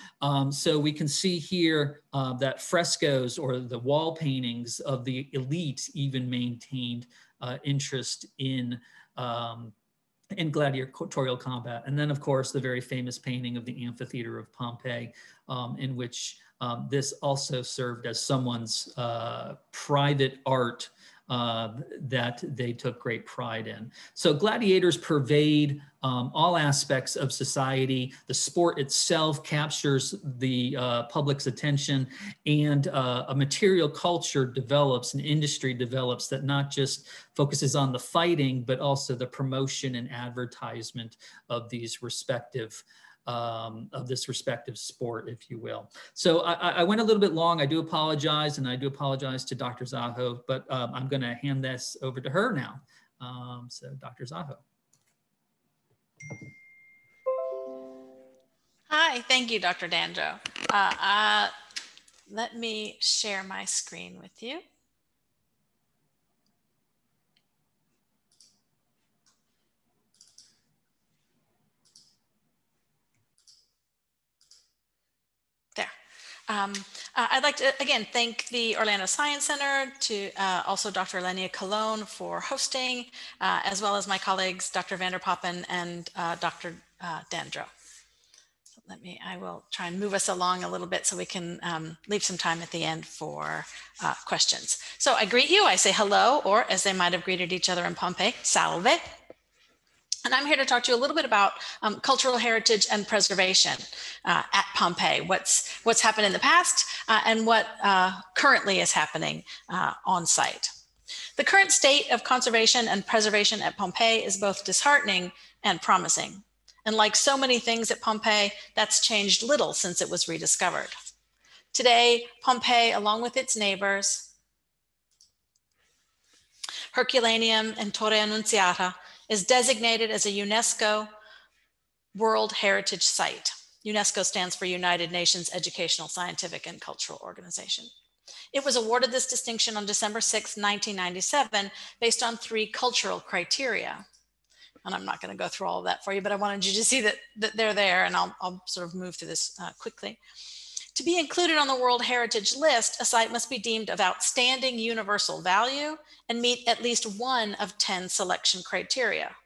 So we can see here that frescoes or the wall paintings of the elite even maintained interest in gladiatorial combat. And then, of course, the very famous painting of the Amphitheater of Pompeii, in which this also served as someone's private art that they took great pride in. So gladiators pervade all aspects of society. The sport itself captures the public's attention, and a material culture develops, an industry develops that not just focuses on the fighting, but also the promotion and advertisement of these respective this respective sport, if you will. So I went a little bit long. I do apologize, and I do apologize to Dr. Zaho, but I'm going to hand this over to her now. So Dr. Zaho. Hi, thank you, Dr. Dandrow. Let me share my screen with you. I'd like to, again, thank the Orlando Science Center, to also Dr. Ilenia Colón for hosting, as well as my colleagues, Dr. Vander, Poppen, and Dr. Dandrow. So I will try and move us along a little bit so we can leave some time at the end for questions. So I greet you, I say hello, or as they might have greeted each other in Pompeii, salve. And I'm here to talk to you a little bit about cultural heritage and preservation at Pompeii, what's happened in the past and what currently is happening on site. The current state of conservation and preservation at Pompeii is both disheartening and promising. And like so many things at Pompeii, that's changed little since it was rediscovered. Today, Pompeii, along with its neighbors, Herculaneum and Torre Annunziata, is designated as a UNESCO World Heritage Site. UNESCO stands for United Nations Educational, Scientific, and Cultural Organization. It was awarded this distinction on December 6, 1997, based on 3 cultural criteria. And I'm not going to go through all of that for you, but I wanted you to see that they're there, and I'll sort of move through this quickly. To be included on the World Heritage List, a site must be deemed of outstanding universal value and meet at least one of 10 selection criteria.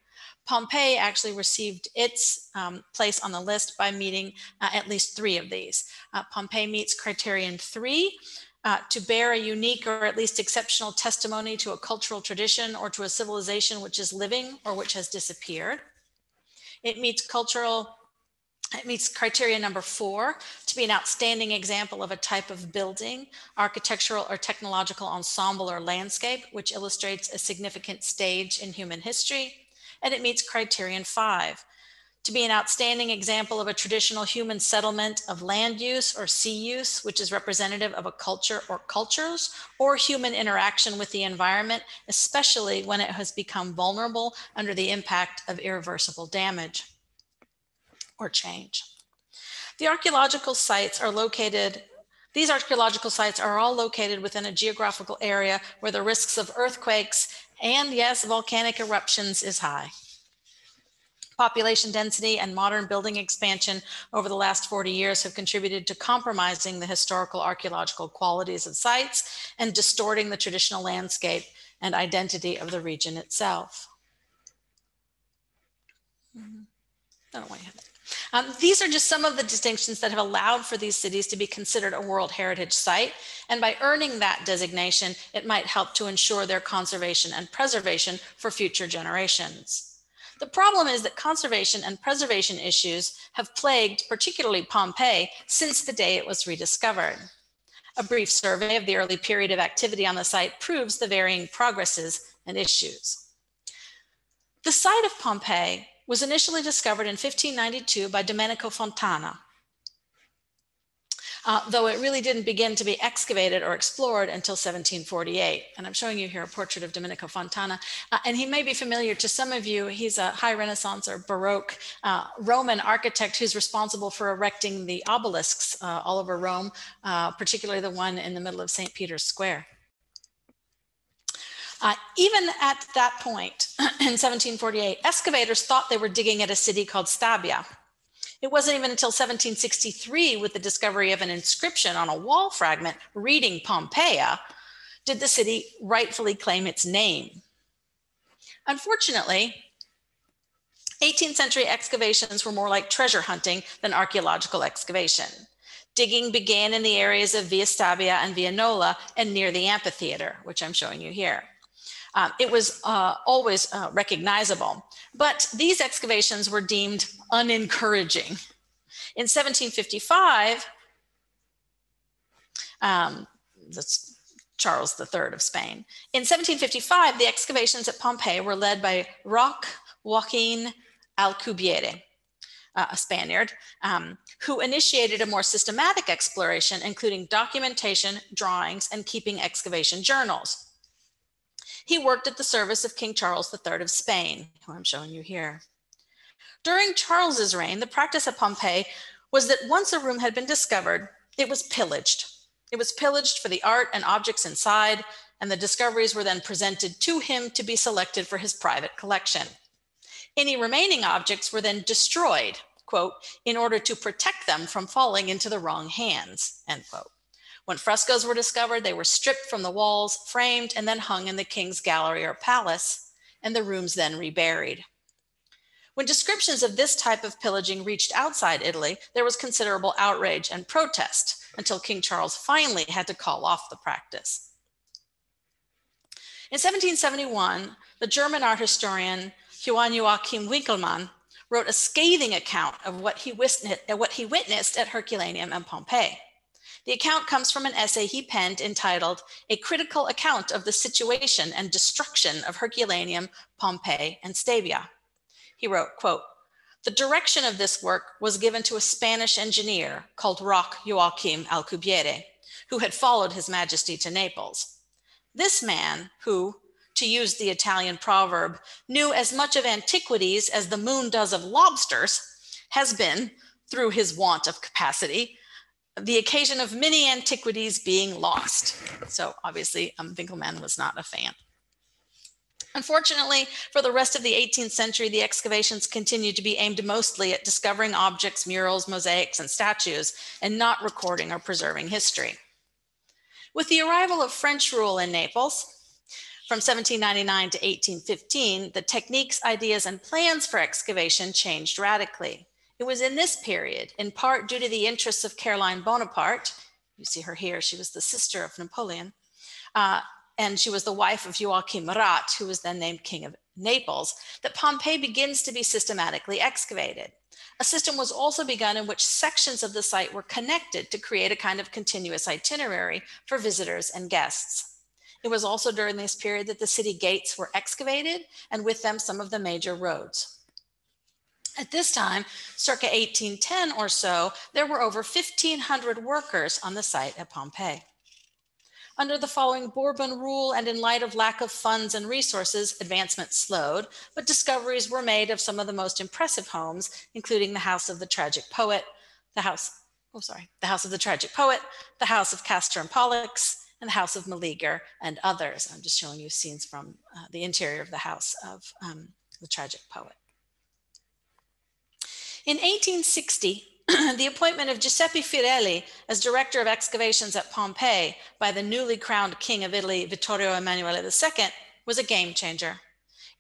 Pompeii actually received its place on the list by meeting at least 3 of these. Pompeii meets criterion 3, to bear a unique or at least exceptional testimony to a cultural tradition or to a civilization which is living or which has disappeared. It meets criteria number 4, to be an outstanding example of a type of building, architectural or technological ensemble or landscape, which illustrates a significant stage in human history. And it meets criterion 5, to be an outstanding example of a traditional human settlement of land use or sea use, which is representative of a culture or cultures, or human interaction with the environment, especially when it has become vulnerable under the impact of irreversible damage or change. These archaeological sites are all located within a geographical area where the risks of earthquakes and, yes, volcanic eruptions is high. Population density and modern building expansion over the last 40 years have contributed to compromising the historical archaeological qualities of sites and distorting the traditional landscape and identity of the region itself. I don't want to have that. These are just some of the distinctions that have allowed for these cities to be considered a World Heritage Site. And by earning that designation, it might help to ensure their conservation and preservation for future generations. The problem is that conservation and preservation issues have plagued particularly Pompeii since the day it was rediscovered. A brief survey of the early period of activity on the site proves the varying progresses and issues. The site of Pompeii was initially discovered in 1592 by Domenico Fontana, though it really didn't begin to be excavated or explored until 1748. And I'm showing you here a portrait of Domenico Fontana, and he may be familiar to some of you. He's a high Renaissance or Baroque Roman architect who's responsible for erecting the obelisks all over Rome, particularly the one in the middle of St. Peter's Square. Even at that point in 1748, excavators thought they were digging at a city called Stabia. It wasn't even until 1763, with the discovery of an inscription on a wall fragment reading Pompeia, did the city rightfully claim its name. Unfortunately, 18th century excavations were more like treasure hunting than archaeological excavation. Digging began in the areas of Via Stabia and Via Nola and near the amphitheater, which I'm showing you here. It was always recognizable, but these excavations were deemed unencouraging. In 1755, that's Charles III of Spain. In 1755, the excavations at Pompeii were led by Roch Joaquin Alcubierre, a Spaniard, who initiated a more systematic exploration, including documentation, drawings, and keeping excavation journals. He worked at the service of King Charles III of Spain, who I'm showing you here. During Charles's reign, the practice at Pompeii was that once a room had been discovered, it was pillaged. It was pillaged for the art and objects inside, and the discoveries were then presented to him to be selected for his private collection. Any remaining objects were then destroyed, quote, in order to protect them from falling into the wrong hands, end quote. When frescoes were discovered, they were stripped from the walls, framed, and then hung in the king's gallery or palace, and the rooms then reburied. When descriptions of this type of pillaging reached outside Italy, there was considerable outrage and protest until King Charles finally had to call off the practice. In 1771, the German art historian Joachim Winckelmann wrote a scathing account of what he witnessed at Herculaneum and Pompeii. The account comes from an essay he penned entitled A Critical Account of the Situation and Destruction of Herculaneum, Pompeii, and Stabia. He wrote, quote, the direction of this work was given to a Spanish engineer called Roch Joaquin Alcubierre, who had followed His Majesty to Naples. This man, who, to use the Italian proverb, knew as much of antiquities as the moon does of lobsters, has been, through his want of capacity, the occasion of many antiquities being lost. So obviously, Winckelmann was not a fan. Unfortunately, for the rest of the 18th century, the excavations continued to be aimed mostly at discovering objects, murals, mosaics, and statues, and not recording or preserving history. With the arrival of French rule in Naples, from 1799 to 1815, the techniques, ideas, and plans for excavation changed radically. It was in this period, in part due to the interests of Caroline Bonaparte, you see her here, she was the sister of Napoleon, and she was the wife of Joachim Murat, who was then named King of Naples, that Pompeii begins to be systematically excavated. A system was also begun in which sections of the site were connected to create a kind of continuous itinerary for visitors and guests. It was also during this period that the city gates were excavated, and with them some of the major roads. At this time, circa 1810 or so, there were over 1,500 workers on the site at Pompeii. Under the following Bourbon rule and in light of lack of funds and resources, advancement slowed, but discoveries were made of some of the most impressive homes, including the House of the Tragic Poet, the House of the Tragic Poet, the House of Castor and Pollux, and the House of Meleager, and others. I'm just showing you scenes from the interior of the House of the Tragic Poet. In 1860, the appointment of Giuseppe Fiorelli as director of excavations at Pompeii by the newly crowned King of Italy, Vittorio Emanuele II, was a game changer.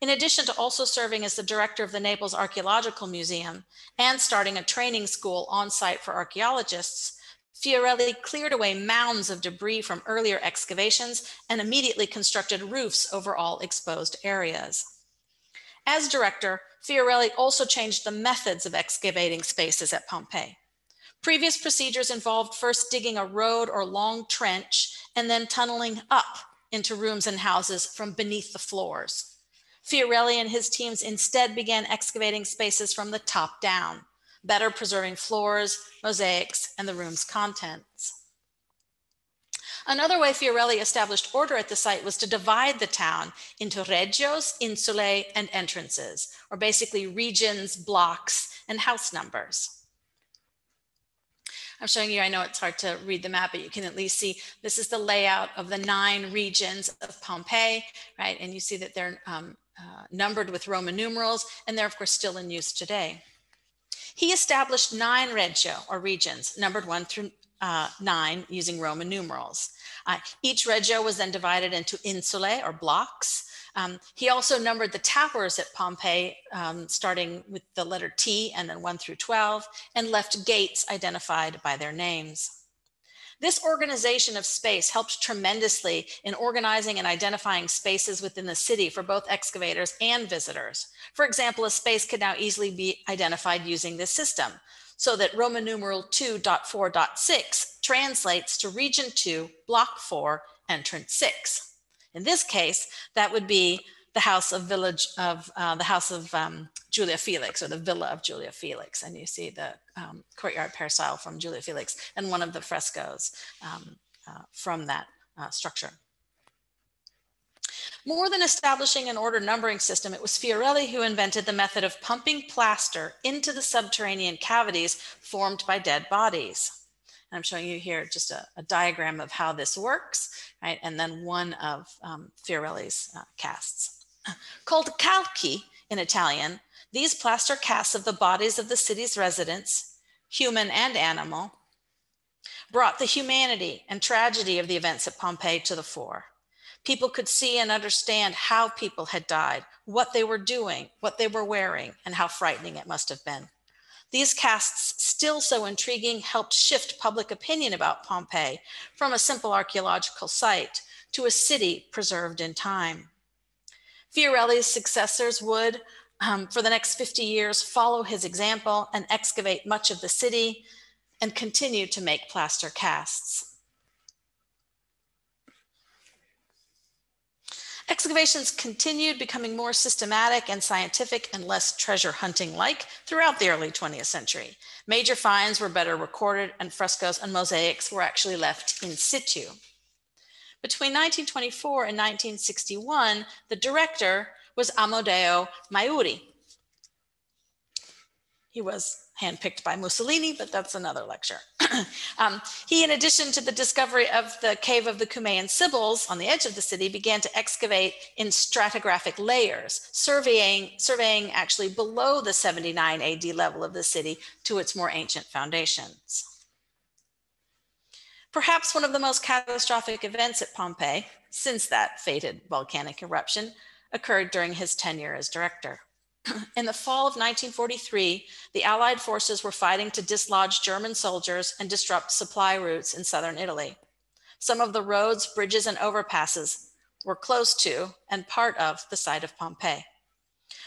In addition to also serving as the director of the Naples Archaeological Museum and starting a training school on site for archaeologists, Fiorelli cleared away mounds of debris from earlier excavations and immediately constructed roofs over all exposed areas. As director, Fiorelli also changed the methods of excavating spaces at Pompeii. Previous procedures involved first digging a road or long trench and then tunneling up into rooms and houses from beneath the floors. Fiorelli and his teams instead began excavating spaces from the top down, better preserving floors, mosaics, and the room's contents. Another way Fiorelli established order at the site was to divide the town into reggios, insulae, and entrances, or basically regions, blocks, and house numbers. I'm showing you, I know it's hard to read the map, but you can at least see this is the layout of the 9 regions of Pompeii, right? And you see that they're numbered with Roman numerals, and they're of course still in use today. He established 9 reggio, or regions, numbered 1 through 9 using Roman numerals. Each reggio was then divided into insulae, or blocks. He also numbered the towers at Pompeii, starting with the letter T and then 1 through 12, and left gates identified by their names. This organization of space helped tremendously in organizing and identifying spaces within the city for both excavators and visitors. For example, a space could now easily be identified using this system, so that Roman numeral 2.4.6 translates to region 2, block 4, entrance 6. In this case, that would be the house of Julia Felix, or the villa of Julia Felix. And you see the courtyard peristyle from Julia Felix and one of the frescoes from that structure. More than establishing an ordered numbering system, it was Fiorelli who invented the method of pumping plaster into the subterranean cavities formed by dead bodies. And I'm showing you here just a diagram of how this works, right? And then one of Fiorelli's casts. Called calchi in Italian, these plaster casts of the bodies of the city's residents, human and animal, brought the humanity and tragedy of the events at Pompeii to the fore. People could see and understand how people had died, what they were doing, what they were wearing, and how frightening it must have been. These casts, still so intriguing, helped shift public opinion about Pompeii from a simple archaeological site to a city preserved in time. Fiorelli's successors would, for the next 50 years, follow his example and excavate much of the city and continue to make plaster casts. Excavations continued, becoming more systematic and scientific and less treasure hunting-like throughout the early 20th century. Major finds were better recorded, and frescoes and mosaics were actually left in situ. Between 1924 and 1961, the director was Amedeo Maiuri. He was handpicked by Mussolini, but that's another lecture. He, in addition to the discovery of the cave of the Cumaean Sibyls on the edge of the city, began to excavate in stratigraphic layers, surveying actually below the 79 AD level of the city to its more ancient foundations. Perhaps one of the most catastrophic events at Pompeii, since that fated volcanic eruption, occurred during his tenure as director. In the fall of 1943, the Allied forces were fighting to dislodge German soldiers and disrupt supply routes in southern Italy. Some of the roads, bridges, and overpasses were close to and part of the site of Pompeii.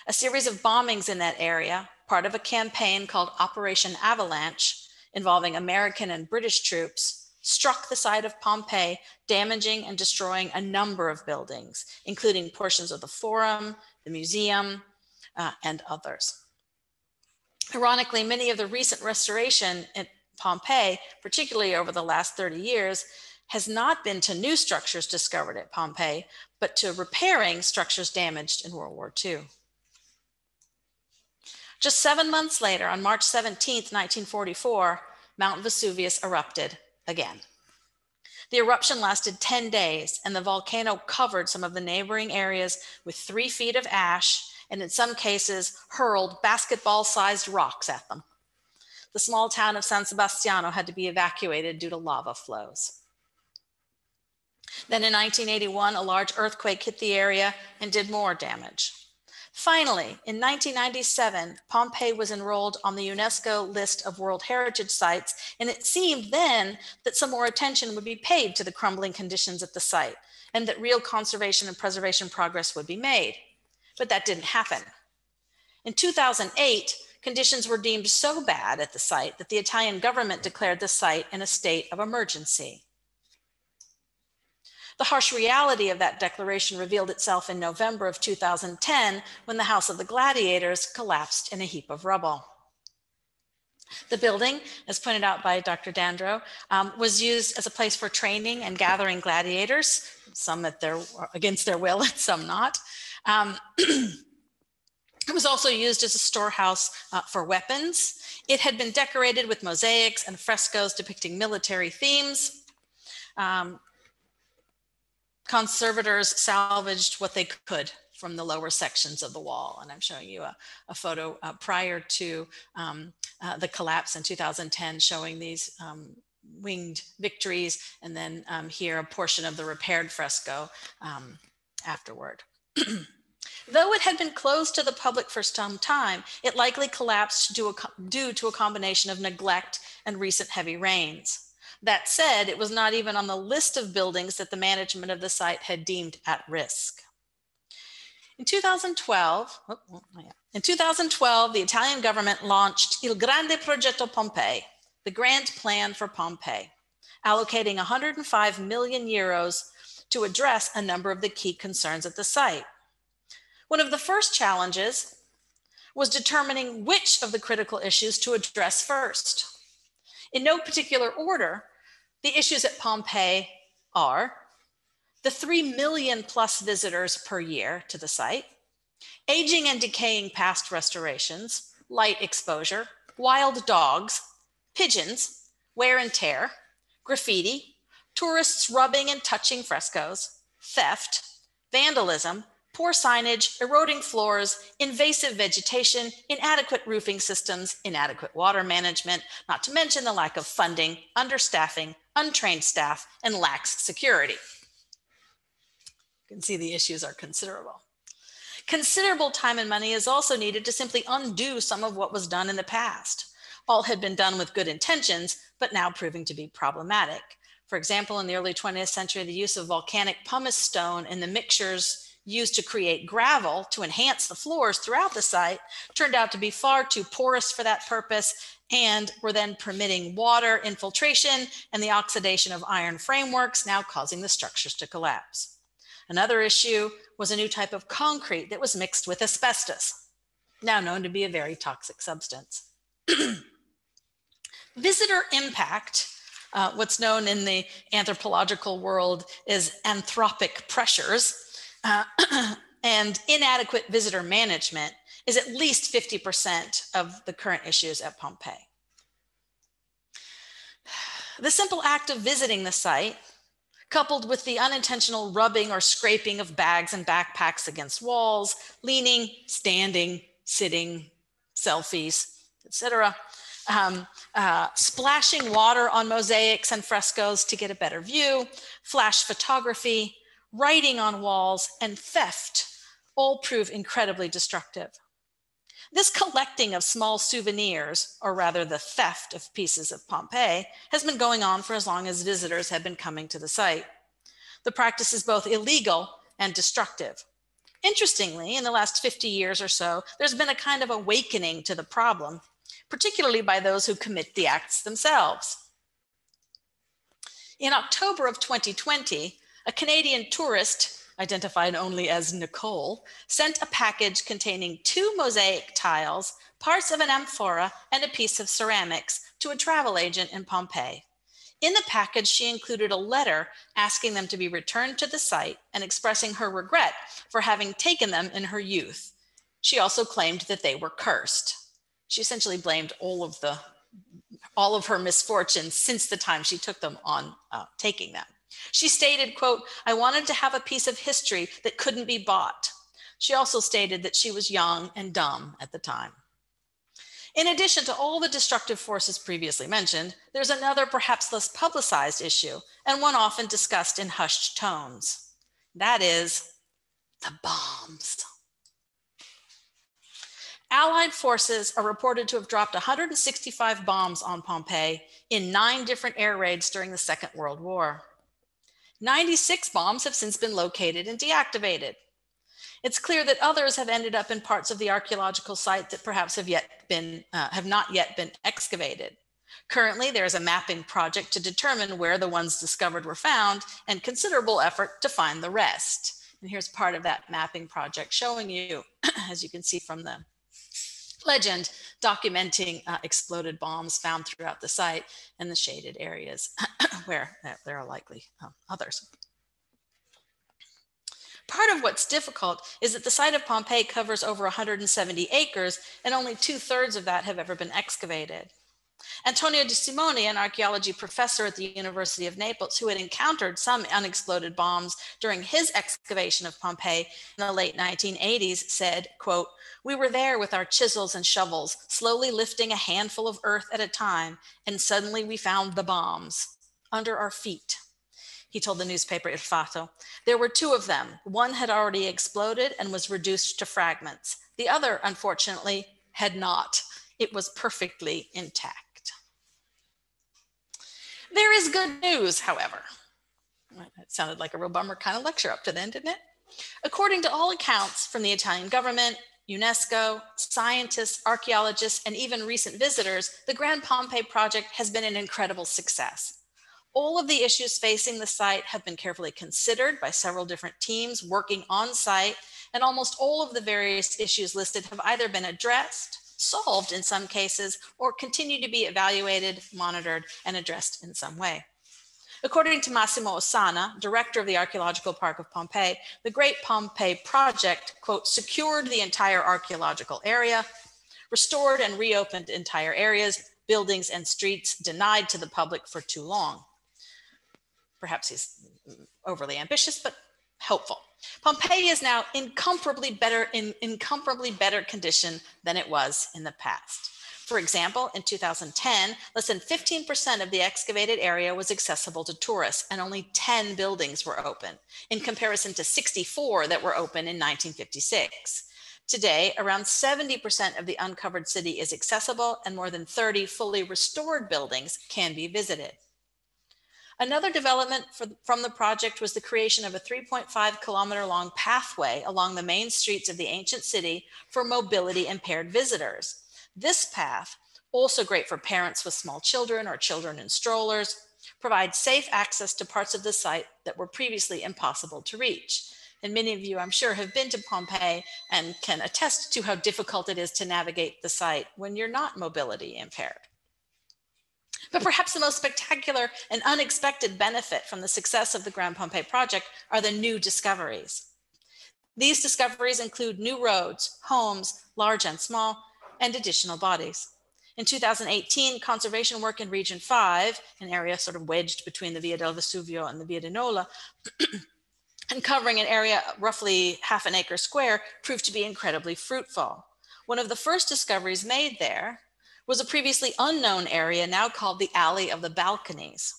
A series of bombings in that area, part of a campaign called Operation Avalanche, involving American and British troops, struck the site of Pompeii, damaging and destroying a number of buildings, including portions of the Forum, the museum, and others. Ironically, many of the recent restoration at Pompeii, particularly over the last 30 years, has not been to new structures discovered at Pompeii, but to repairing structures damaged in World War II. Just 7 months later, on March 17th, 1944, Mount Vesuvius erupted again. The eruption lasted 10 days, and the volcano covered some of the neighboring areas with 3 feet of ash, and in some cases hurled basketball-sized rocks at them. The small town of San Sebastiano had to be evacuated due to lava flows. Then in 1981, a large earthquake hit the area and did more damage. Finally, in 1997, Pompeii was enrolled on the UNESCO list of World Heritage Sites, and it seemed then that some more attention would be paid to the crumbling conditions at the site, and that real conservation and preservation progress would be made. But that didn't happen. In 2008, conditions were deemed so bad at the site that the Italian government declared the site in a state of emergency. The harsh reality of that declaration revealed itself in November of 2010, when the House of the Gladiators collapsed in a heap of rubble. The building, as pointed out by Dr. Dandrow, was used as a place for training and gathering gladiators, some against their will and some not. It was also used as a storehouse for weapons. It had been decorated with mosaics and frescoes depicting military themes. Conservators salvaged what they could from the lower sections of the wall. And I'm showing you a photo prior to the collapse in 2010, showing these winged victories, and then here a portion of the repaired fresco afterward. Though it had been closed to the public for some time, it likely collapsed due to a combination of neglect and recent heavy rains. That said, it was not even on the list of buildings that the management of the site had deemed at risk. In 2012, the Italian government launched Il Grande Progetto Pompeii, the Grand Plan for Pompeii, allocating 105 million euros to address a number of the key concerns at the site. One of the first challenges was determining which of the critical issues to address first. In no particular order, the issues at Pompeii are the 3 million plus visitors per year to the site, aging and decaying past restorations, light exposure, wild dogs, pigeons, wear and tear, graffiti, tourists rubbing and touching frescoes, theft, vandalism, poor signage, eroding floors, invasive vegetation, inadequate roofing systems, inadequate water management, not to mention the lack of funding, understaffing, untrained staff, and lax security. You can see the issues are considerable. Considerable time and money is also needed to simply undo some of what was done in the past. All had been done with good intentions, but now proving to be problematic. For example, in the early 20th century, the use of volcanic pumice stone in the mixtures used to create gravel to enhance the floors throughout the site turned out to be far too porous for that purpose, and were then permitting water infiltration and the oxidation of iron frameworks, now causing the structures to collapse. Another issue was a new type of concrete that was mixed with asbestos, now known to be a very toxic substance. Visitor impact, what's known in the anthropological world as anthropic pressures, and inadequate visitor management is at least 50% of the current issues at Pompeii. The simple act of visiting the site, coupled with the unintentional rubbing or scraping of bags and backpacks against walls, leaning, standing, sitting, selfies, etc., splashing water on mosaics and frescoes to get a better view, flash photography, writing on walls, and theft all prove incredibly destructive. This collecting of small souvenirs, or rather the theft of pieces of Pompeii, has been going on for as long as visitors have been coming to the site. The practice is both illegal and destructive. Interestingly, in the last 50 years or so, there's been a kind of awakening to the problem, particularly by those who commit the acts themselves. In October of 2020, a Canadian tourist, identified only as Nicole, sent a package containing 2 mosaic tiles, parts of an amphora, and a piece of ceramics to a travel agent in Pompeii. In the package, she included a letter asking them to be returned to the site and expressing her regret for having taken them in her youth. She also claimed that they were cursed. She essentially blamed all of her misfortunes since the time she took them on taking them. She stated, quote, "I wanted to have a piece of history that couldn't be bought." She also stated that she was young and dumb at the time. In addition to all the destructive forces previously mentioned, there's another perhaps less publicized issue, and one often discussed in hushed tones. That is the bombs. Allied forces are reported to have dropped 165 bombs on Pompeii in 9 different air raids during the Second World War. 96 bombs have since been located and deactivated. It's clear that others have ended up in parts of the archaeological site that perhaps have not yet been excavated. Currently, there is a mapping project to determine where the ones discovered were found, and considerable effort to find the rest. And here's part of that mapping project showing you, as you can see from the legend, documenting exploded bombs found throughout the site and the shaded areas where there are likely others. Part of what's difficult is that the site of Pompeii covers over 170 acres, and only 2/3 of that have ever been excavated. Antonio De Simone, an archaeology professor at the University of Naples, who had encountered some unexploded bombs during his excavation of Pompeii in the late 1980s, said, quote, "We were there with our chisels and shovels, slowly lifting a handful of earth at a time, and suddenly we found the bombs under our feet." He told the newspaper Il Fatto, "There were 2 of them. One had already exploded and was reduced to fragments. The other, unfortunately, had not. It was perfectly intact." There is good news, however. It sounded like a real bummer kind of lecture up to then, didn't it? According to all accounts from the Italian government, UNESCO, scientists, archaeologists, and even recent visitors, the Grand Pompeii project has been an incredible success. All of the issues facing the site have been carefully considered by several different teams working on site, and almost all of the various issues listed have either been addressed, solved in some cases, or continue to be evaluated, monitored, and addressed in some way. According to Massimo Ossana, director of the Archaeological Park of Pompeii, the Great Pompeii Project, quote, secured the entire archaeological area, restored and reopened entire areas, buildings and streets denied to the public for too long. Perhaps he's overly ambitious, but helpful. Pompeii is now in incomparably better condition than it was in the past. For example, in 2010, less than 15% of the excavated area was accessible to tourists, and only 10 buildings were open, in comparison to 64 that were open in 1956. Today, around 70% of the uncovered city is accessible, and more than 30 fully restored buildings can be visited. Another development from the project was the creation of a 3.5 kilometer long pathway along the main streets of the ancient city for mobility impaired visitors. This path, also great for parents with small children or children in strollers, provides safe access to parts of the site that were previously impossible to reach. And many of you, I'm sure, have been to Pompeii and can attest to how difficult it is to navigate the site when you're not mobility impaired. But perhaps the most spectacular and unexpected benefit from the success of the Grand Pompeii project are the new discoveries. These discoveries include new roads, homes, large and small, and additional bodies. In 2018, conservation work in Region 5, an area sort of wedged between the Via del Vesuvio and the Via di Nola, and covering an area roughly half an acre square, proved to be incredibly fruitful. One of the first discoveries made there was a previously unknown area now called the Alley of the Balconies.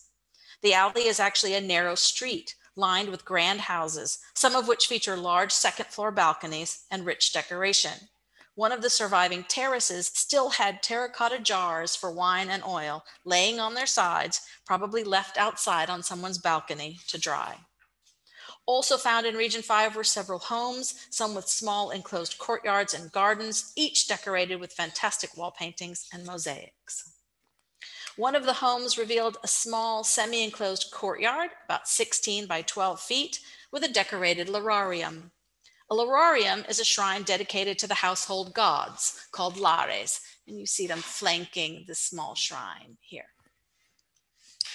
The alley is actually a narrow street lined with grand houses, some of which feature large second-floor balconies and rich decoration. One of the surviving terraces still had terracotta jars for wine and oil laying on their sides, probably left outside on someone's balcony to dry. Also found in Region 5 were several homes, some with small enclosed courtyards and gardens, each decorated with fantastic wall paintings and mosaics. One of the homes revealed a small semi-enclosed courtyard, about 16 by 12 feet, with a decorated lararium. A lararium is a shrine dedicated to the household gods called lares, and you see them flanking this small shrine here.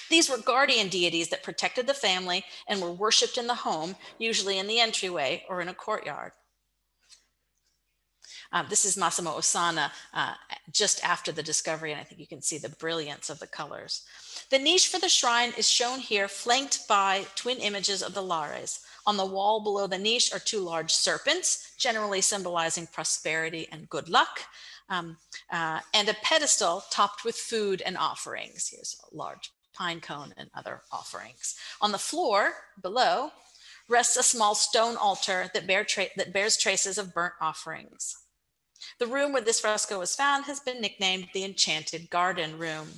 These were guardian deities that protected the family and were worshipped in the home, usually in the entryway or in a courtyard. This is Massimo Ossana just after the discovery, and I think you can see the brilliance of the colors. The niche for the shrine is shown here, flanked by twin images of the lares. On the wall below the niche are two large serpents, generally symbolizing prosperity and good luck, and a pedestal topped with food and offerings. Here's a large pine cone and other offerings. On the floor below rests a small stone altar that bears traces of burnt offerings. The room where this fresco was found has been nicknamed the Enchanted Garden Room.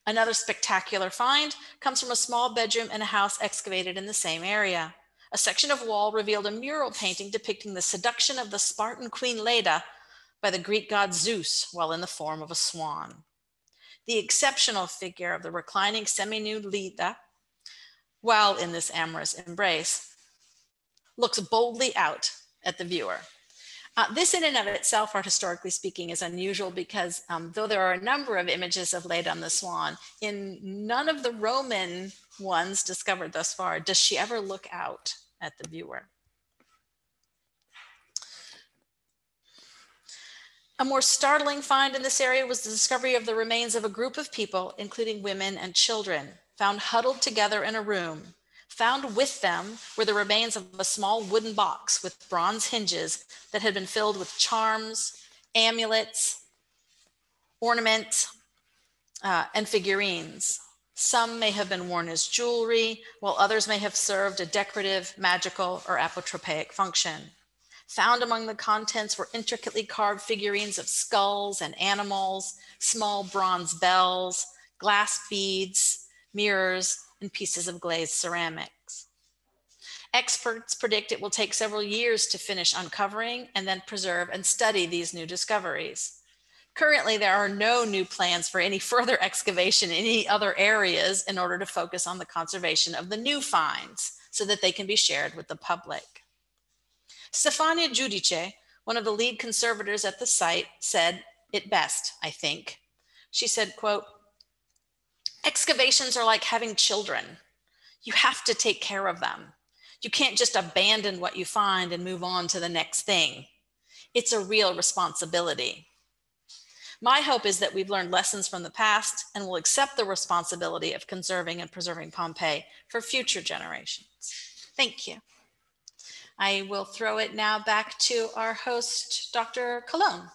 Another spectacular find comes from a small bedroom in a house excavated in the same area. A section of wall revealed a mural painting depicting the seduction of the Spartan queen Leda by the Greek god Zeus while in the form of a swan. The exceptional figure of the reclining semi-nude Leda, while in this amorous embrace, looks boldly out at the viewer. This in and of itself, art historically speaking, is unusual because though there are a number of images of Leda on the swan, in none of the Roman ones discovered thus far does she ever look out at the viewer. A more startling find in this area was the discovery of the remains of a group of people, including women and children, found huddled together in a room. Found with them were the remains of a small wooden box with bronze hinges that had been filled with charms, amulets, ornaments, and figurines. Some may have been worn as jewelry, while others may have served a decorative, magical, or apotropaic function. Found among the contents were intricately carved figurines of skulls and animals, small bronze bells, glass beads, mirrors, and pieces of glazed ceramics. Experts predict it will take several years to finish uncovering and then preserve and study these new discoveries. Currently, there are no new plans for any further excavation in any other areas in order to focus on the conservation of the new finds so that they can be shared with the public. Stefania Giudice, one of the lead conservators at the site, said it best, I think. She said, quote, "Excavations are like having children. You have to take care of them. You can't just abandon what you find and move on to the next thing. It's a real responsibility. My hope is that we've learned lessons from the past and will accept the responsibility of conserving and preserving Pompeii for future generations." Thank you. I will throw it now back to our host, Dr. Colón.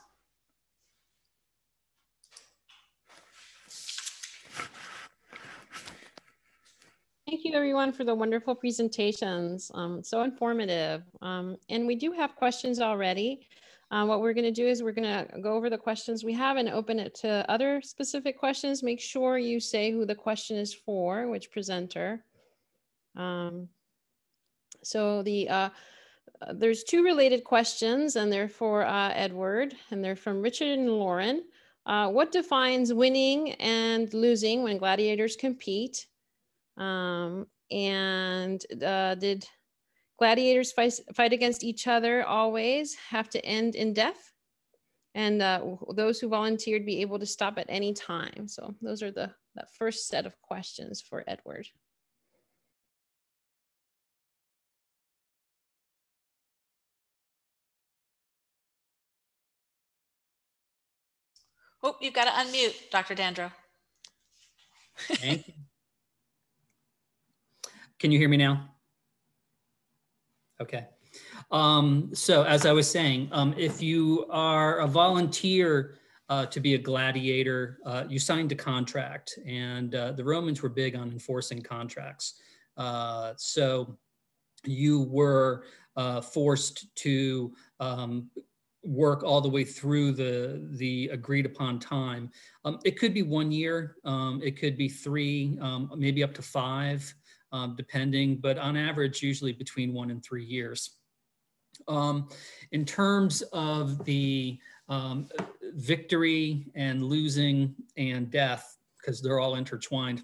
Thank you everyone for the wonderful presentations. So informative. And we do have questions already. What we're going to do is we're going to go over the questions we have and open it to other specific questions. Make sure you say who the question is for, which presenter. So there's two related questions, and they're for Edward, and they're from Richard and Lauren. What defines winning and losing when gladiators compete? Did gladiators fight against each other always have to end in death? And those who volunteered be able to stop at any time? So those are that first set of questions for Edward. Oh, you've got to unmute, Dr. Dandrow. Thank you. Can you hear me now? Okay. So as I was saying, if you are a volunteer to be a gladiator, you signed a contract, and the Romans were big on enforcing contracts. So you were forced to work all the way through the agreed upon time. It could be 1 year, it could be 3, maybe up to 5, depending, but on average, usually between 1 and 3 years. In terms of the victory and losing and death, because they're all intertwined.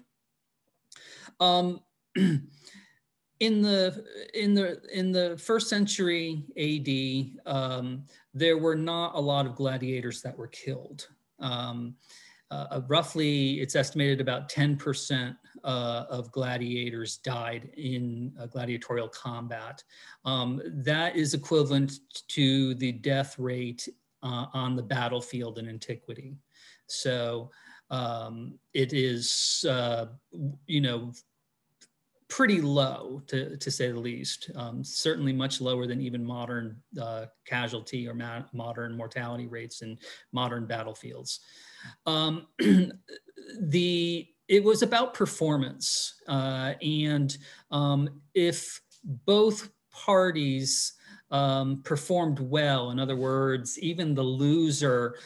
In the first century AD, there were not a lot of gladiators that were killed. Roughly, it's estimated about 10% of gladiators died in gladiatorial combat. That is equivalent to the death rate on the battlefield in antiquity. So it is, pretty low, to say the least. Certainly much lower than even modern casualty or modern mortality rates in modern battlefields. It was about performance, and if both parties performed well, in other words, even the loser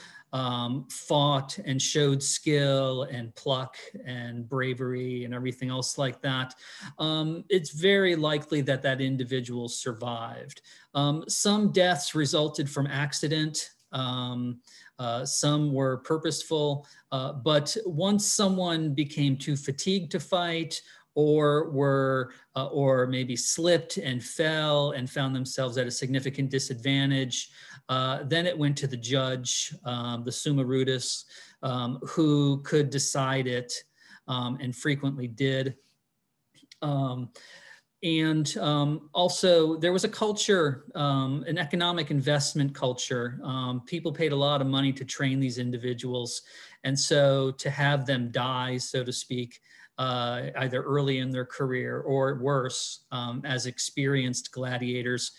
fought and showed skill and pluck and bravery and everything else like that, it's very likely that that individual survived. Some deaths resulted from accident. Some were purposeful, but once someone became too fatigued to fight, or maybe slipped and fell and found themselves at a significant disadvantage, then it went to the judge, the summa iudice, who could decide it, and frequently did. Also, there was a culture, an economic investment culture. People paid a lot of money to train these individuals. And so to have them die, so to speak, either early in their career or worse, as experienced gladiators,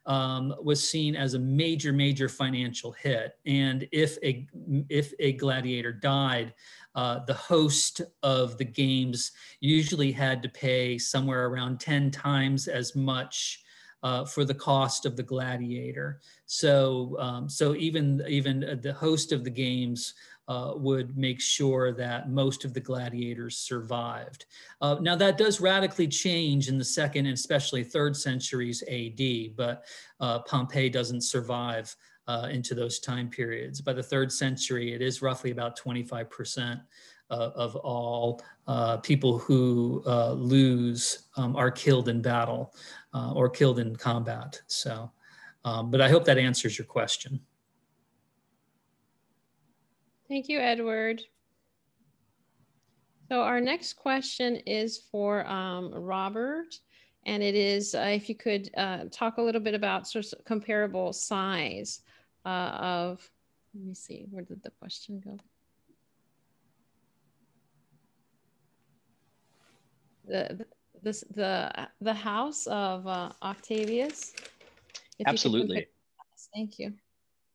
was seen as a major, major financial hit. And if a gladiator died, the host of the games usually had to pay somewhere around 10 times as much for the cost of the gladiator. So even the host of the games would make sure that most of the gladiators survived. Now that does radically change in the 2nd and especially 3rd centuries AD, but Pompeii doesn't survive into those time periods. By the 3rd century, it is roughly about 25% of all people who lose are killed in battle or killed in combat. So, but I hope that answers your question. Thank you, Edward. So our next question is for Robert, and it is if you could talk a little bit about sort of comparable size of, let me see, where did the question go? The house of Octavius. Absolutely. Thank you.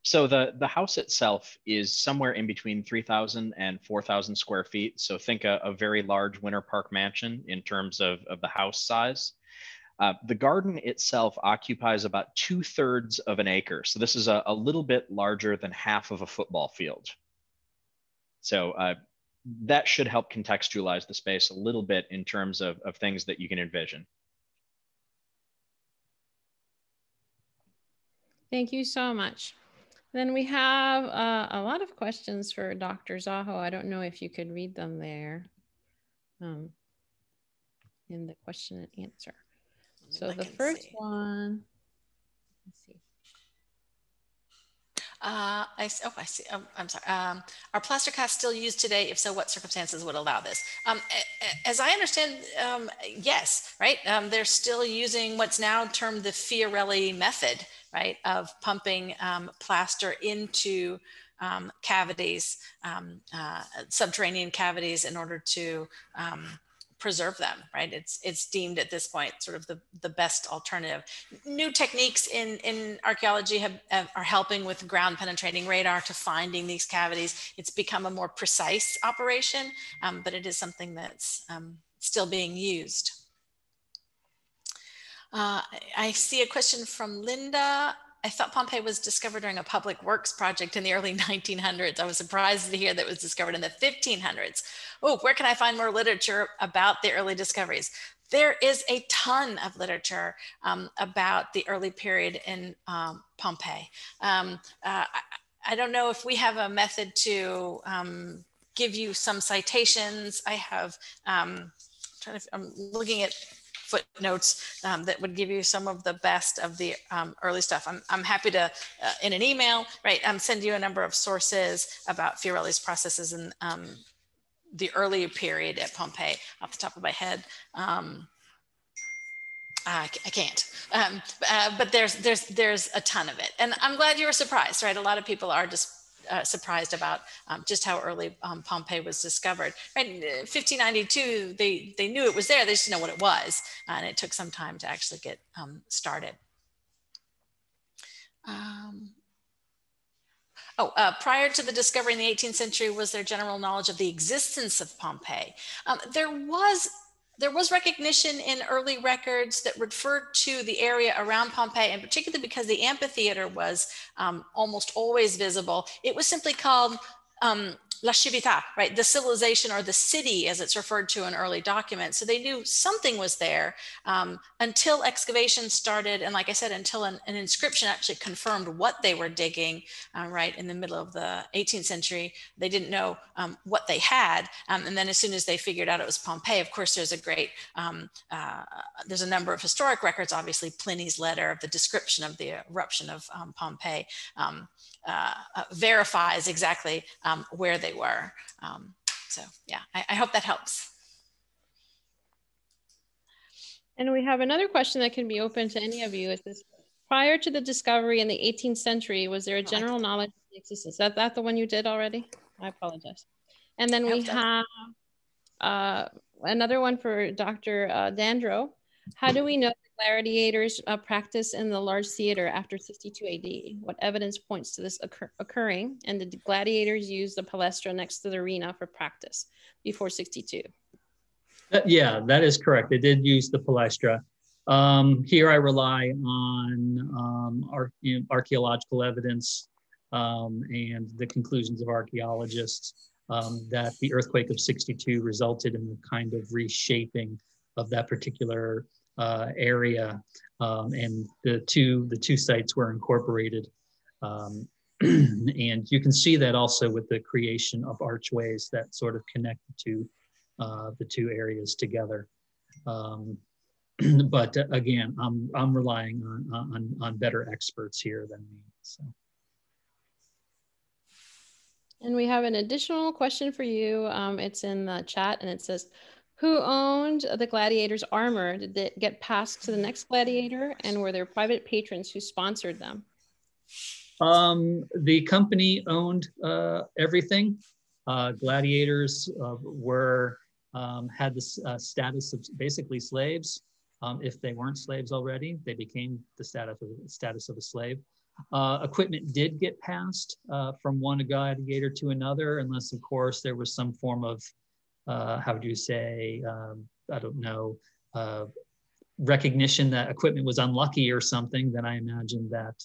So the house itself is somewhere in between 3,000 and 4,000 square feet. So think a very large Winter Park mansion in terms of the house size. The garden itself occupies about 2/3 of an acre. So this is a little bit larger than half of a football field. So that should help contextualize the space a little bit in terms of things that you can envision. Thank you so much. Then we have a lot of questions for Dr. Zaho. I don't know if you could read them there in the question and answer. So the first one, let's see. I see. I'm sorry. Are plaster casts still used today? If so, what circumstances would allow this? As I understand, yes, right? They're still using what's now termed the Fiorelli method, right, of pumping plaster into cavities, subterranean cavities, in order to preserve them, right? It's deemed at this point sort of the best alternative. New techniques in archaeology are helping with ground penetrating radar to finding these cavities. It's become a more precise operation, but it is something that's still being used. I see a question from Linda. I thought Pompeii was discovered during a public works project in the early 1900s. I was surprised to hear that it was discovered in the 1500s. Oh, where can I find more literature about the early discoveries? There is a ton of literature about the early period in Pompeii. I don't know if we have a method to give you some citations. I have, I'm looking at footnotes that would give you some of the best of the early stuff. I'm happy to, in an email, right, send you a number of sources about Fiorelli's processes in the early period at Pompeii. Off the top of my head, I can't, but there's a ton of it. And I'm glad you were surprised, right? A lot of people are just surprised about just how early Pompeii was discovered. Right, in 1592, they knew it was there, they just didn't know what it was, and it took some time to actually get started. Prior to the discovery in the 18th century, was there general knowledge of the existence of Pompeii? There was recognition in early records that referred to the area around Pompeii, and particularly because the amphitheater was almost always visible, it was simply called La Civiltà, right? The civilization, or the city, as it's referred to in early documents. So they knew something was there until excavation started. And like I said, until an inscription actually confirmed what they were digging, right, in the middle of the 18th century, they didn't know what they had. And then as soon as they figured out it was Pompeii, of course, there's a great, there's a number of historic records, obviously Pliny's letter of the description of the eruption of Pompeii verifies exactly where they were. So yeah, I hope that helps. And we have another question that can be open to any of you. Is this, prior to the discovery in the 18th century, was there a general knowledge of the existence? Is that the one you did already? I apologize. And then we have another one for Dr. Dandrow. How do we know the gladiators practice in the large theater after 62 AD? What evidence points to this occurring? And the gladiators used the palestra next to the arena for practice before 62? Yeah, that is correct. They did use the palestra. Here I rely on archaeological evidence and the conclusions of archaeologists that the earthquake of '62 resulted in the kind of reshaping of that particular area, and the two sites were incorporated. And you can see that also with the creation of archways that sort of connect the two areas together. But again, I'm relying on better experts here than me. So. And we have an additional question for you. It's in the chat, and it says, who owned the gladiators' armor? Did it get passed to the next gladiator? And were there private patrons who sponsored them? The company owned everything. Gladiators had this status of basically slaves. If they weren't slaves already, they became the status of a slave. Equipment did get passed from one gladiator to another, unless, of course, there was some form of, how do you say, I don't know, recognition that equipment was unlucky or something. Then I imagine that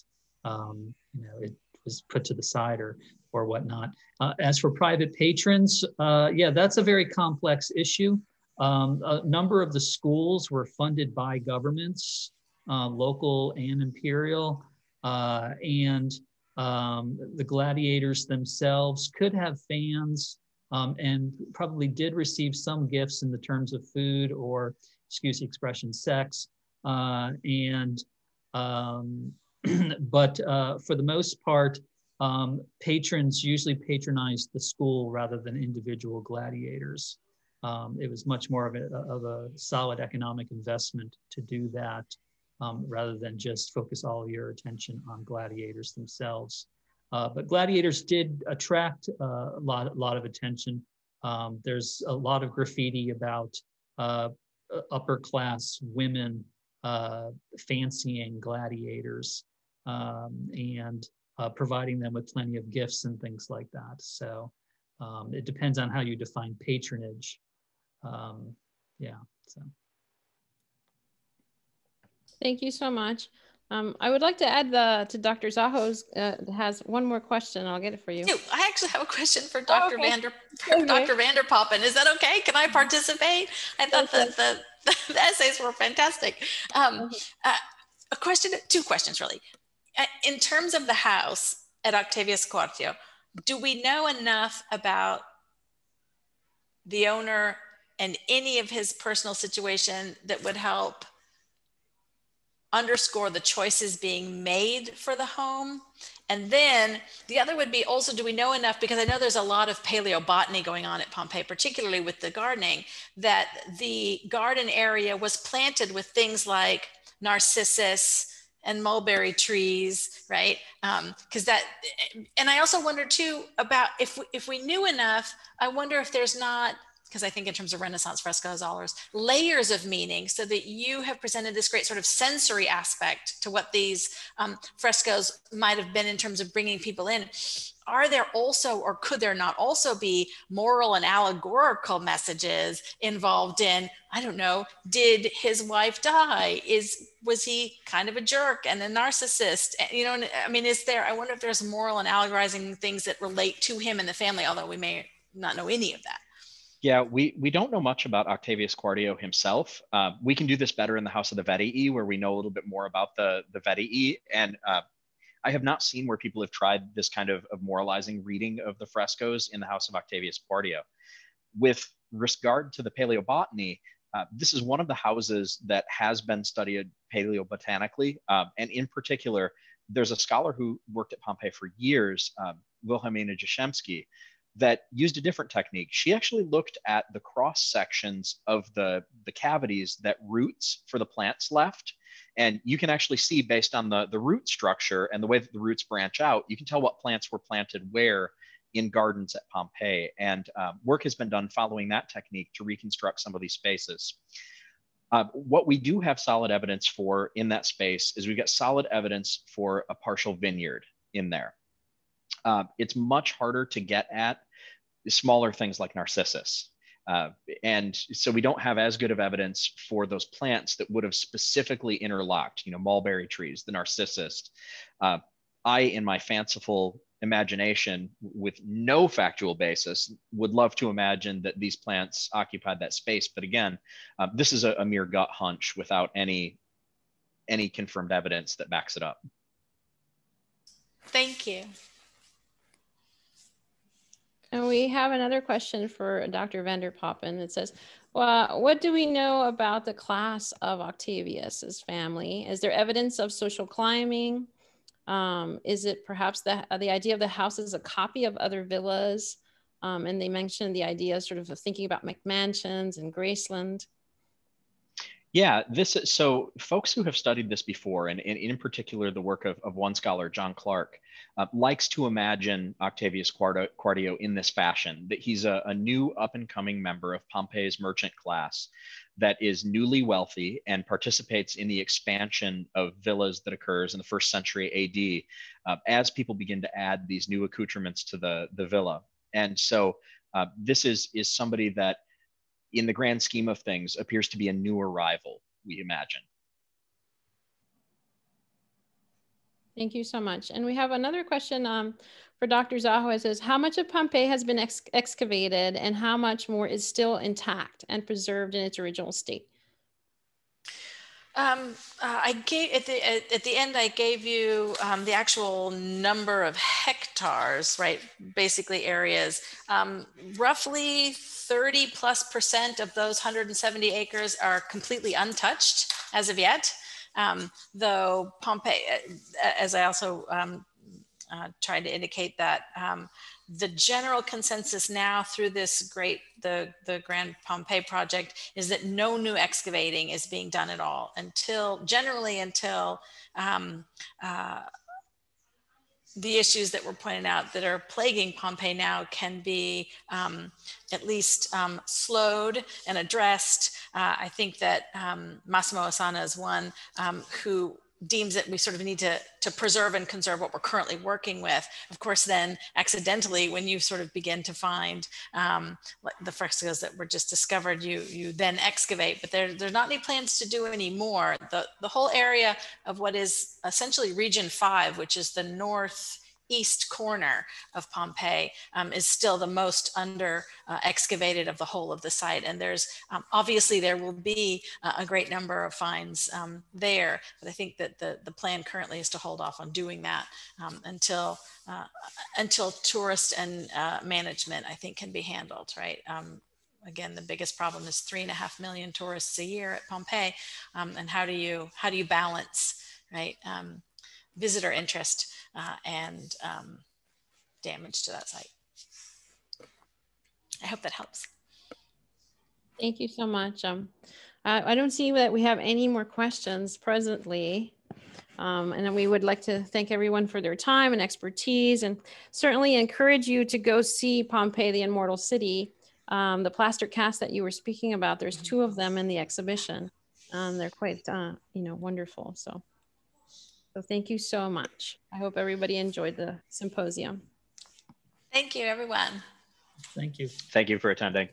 it was put to the side or whatnot. As for private patrons, yeah, that's a very complex issue. A number of the schools were funded by governments, local and imperial, and the gladiators themselves could have fans and probably did receive some gifts in the terms of food or, excuse the expression, sex. But for the most part, patrons usually patronized the school rather than individual gladiators. It was much more of a solid economic investment to do that rather than just focus all your attention on gladiators themselves. But gladiators did attract a lot of attention. There's a lot of graffiti about upper class women fancying gladiators and providing them with plenty of gifts and things like that. So it depends on how you define patronage. Yeah. So. Thank you so much. I would like to add to Dr. Zaho's has one more question. I'll get it for you. I actually have a question for Dr. Okay. Dr. Vander Poppen. Is that okay? Can I participate? I thought that the essays were fantastic. Two questions really. In terms of the house at Octavius Quartio, do we know enough about the owner and any of his personal situation that would help underscore the choices being made for the home? And then the other would be also, do we know enough, because I know there's a lot of paleobotany going on at Pompeii, particularly with the gardening, that the garden area was planted with things like narcissus and mulberry trees, right? Because and I also wonder too about if we knew enough, I wonder if there's not, because I think in terms of Renaissance fresco scholars, layers of meaning, so that you have presented this great sort of sensory aspect to what these frescoes might have been in terms of bringing people in. Are there also, or could there not also be, moral and allegorical messages involved in, I don't know, did his wife die? Was he kind of a jerk and a narcissist? You know, I mean, I wonder if there's moral and allegorizing things that relate to him and the family, although we may not know any of that. Yeah, we don't know much about Octavius Quartio himself. We can do this better in the House of the Vetii, where we know a little bit more about the Vetii. And I have not seen where people have tried this kind of moralizing reading of the frescoes in the House of Octavius Quartio. With regard to the paleobotany, this is one of the houses that has been studied paleobotanically. And in particular, there's a scholar who worked at Pompeii for years, Wilhelmina Jastrzębski, that used a different technique. She actually looked at the cross sections of the cavities that roots for the plants left. And you can actually see, based on the root structure and the way that the roots branch out, you can tell what plants were planted where in gardens at Pompeii. And work has been done following that technique to reconstruct some of these spaces. What we do have solid evidence for in that space is we've got solid evidence for a partial vineyard in there. It's much harder to get at smaller things like narcissus. And so we don't have as good of evidence for those plants that would have specifically interlocked, mulberry trees, the narcissus. I, in my fanciful imagination with no factual basis would love to imagine that these plants occupied that space. But again, this is a mere gut hunch without any confirmed evidence that backs it up. Thank you. And we have another question for Dr. Vander Poppen. It says, well, what do we know about the class of Octavius's family? Is there evidence of social climbing? Is it perhaps the idea of the house is a copy of other villas? And they mentioned the idea sort of thinking about McMansions and Graceland. Yeah, so folks who have studied this before, and in particular the work of one scholar, John Clark, likes to imagine Octavius Quartio in this fashion, that he's a new up-and-coming member of Pompeii's merchant class that is newly wealthy and participates in the expansion of villas that occurs in the 1st century AD as people begin to add these new accoutrements to the villa. And so this is somebody that, in the grand scheme of things, appears to be a new arrival, we imagine. Thank you so much. And we have another question for Dr. Zaho. It says, how much of Pompeii has been excavated and how much more is still intact and preserved in its original state? I gave at the end, I gave you the actual number of hectares, right? Basically areas. Roughly 30+% of those 170 acres are completely untouched as of yet. Though Pompeii, as I also tried to indicate, that the general consensus now through this the Grand Pompeii project is that no new excavating is being done at all until the issues that were pointed out that are plaguing Pompeii now can be at least slowed and addressed. I think that Massimo Ossana is one who deems that we sort of need to preserve and conserve what we're currently working with. Of course, then accidentally, when you sort of begin to find the frescoes that were just discovered, you then excavate, but there's not any plans to do any more. The whole area of what is essentially Region 5, which is the northeast corner of Pompeii, is still the most under excavated of the whole of the site. And there's obviously there will be a great number of finds there, but I think that the plan currently is to hold off on doing that until tourist and management, I think, can be handled, right? Again, the biggest problem is 3.5 million tourists a year at Pompeii, and how do you balance, right, visitor interest and damage to that site. I hope that helps. Thank you so much. I don't see that we have any more questions presently. And we would like to thank everyone for their time and expertise, and certainly encourage you to go see Pompeii, the Immortal City. The plaster cast that you were speaking about, there's 2 of them in the exhibition. They're quite, wonderful. So thank you so much. I hope everybody enjoyed the symposium. Thank you, everyone. Thank you. Thank you for attending.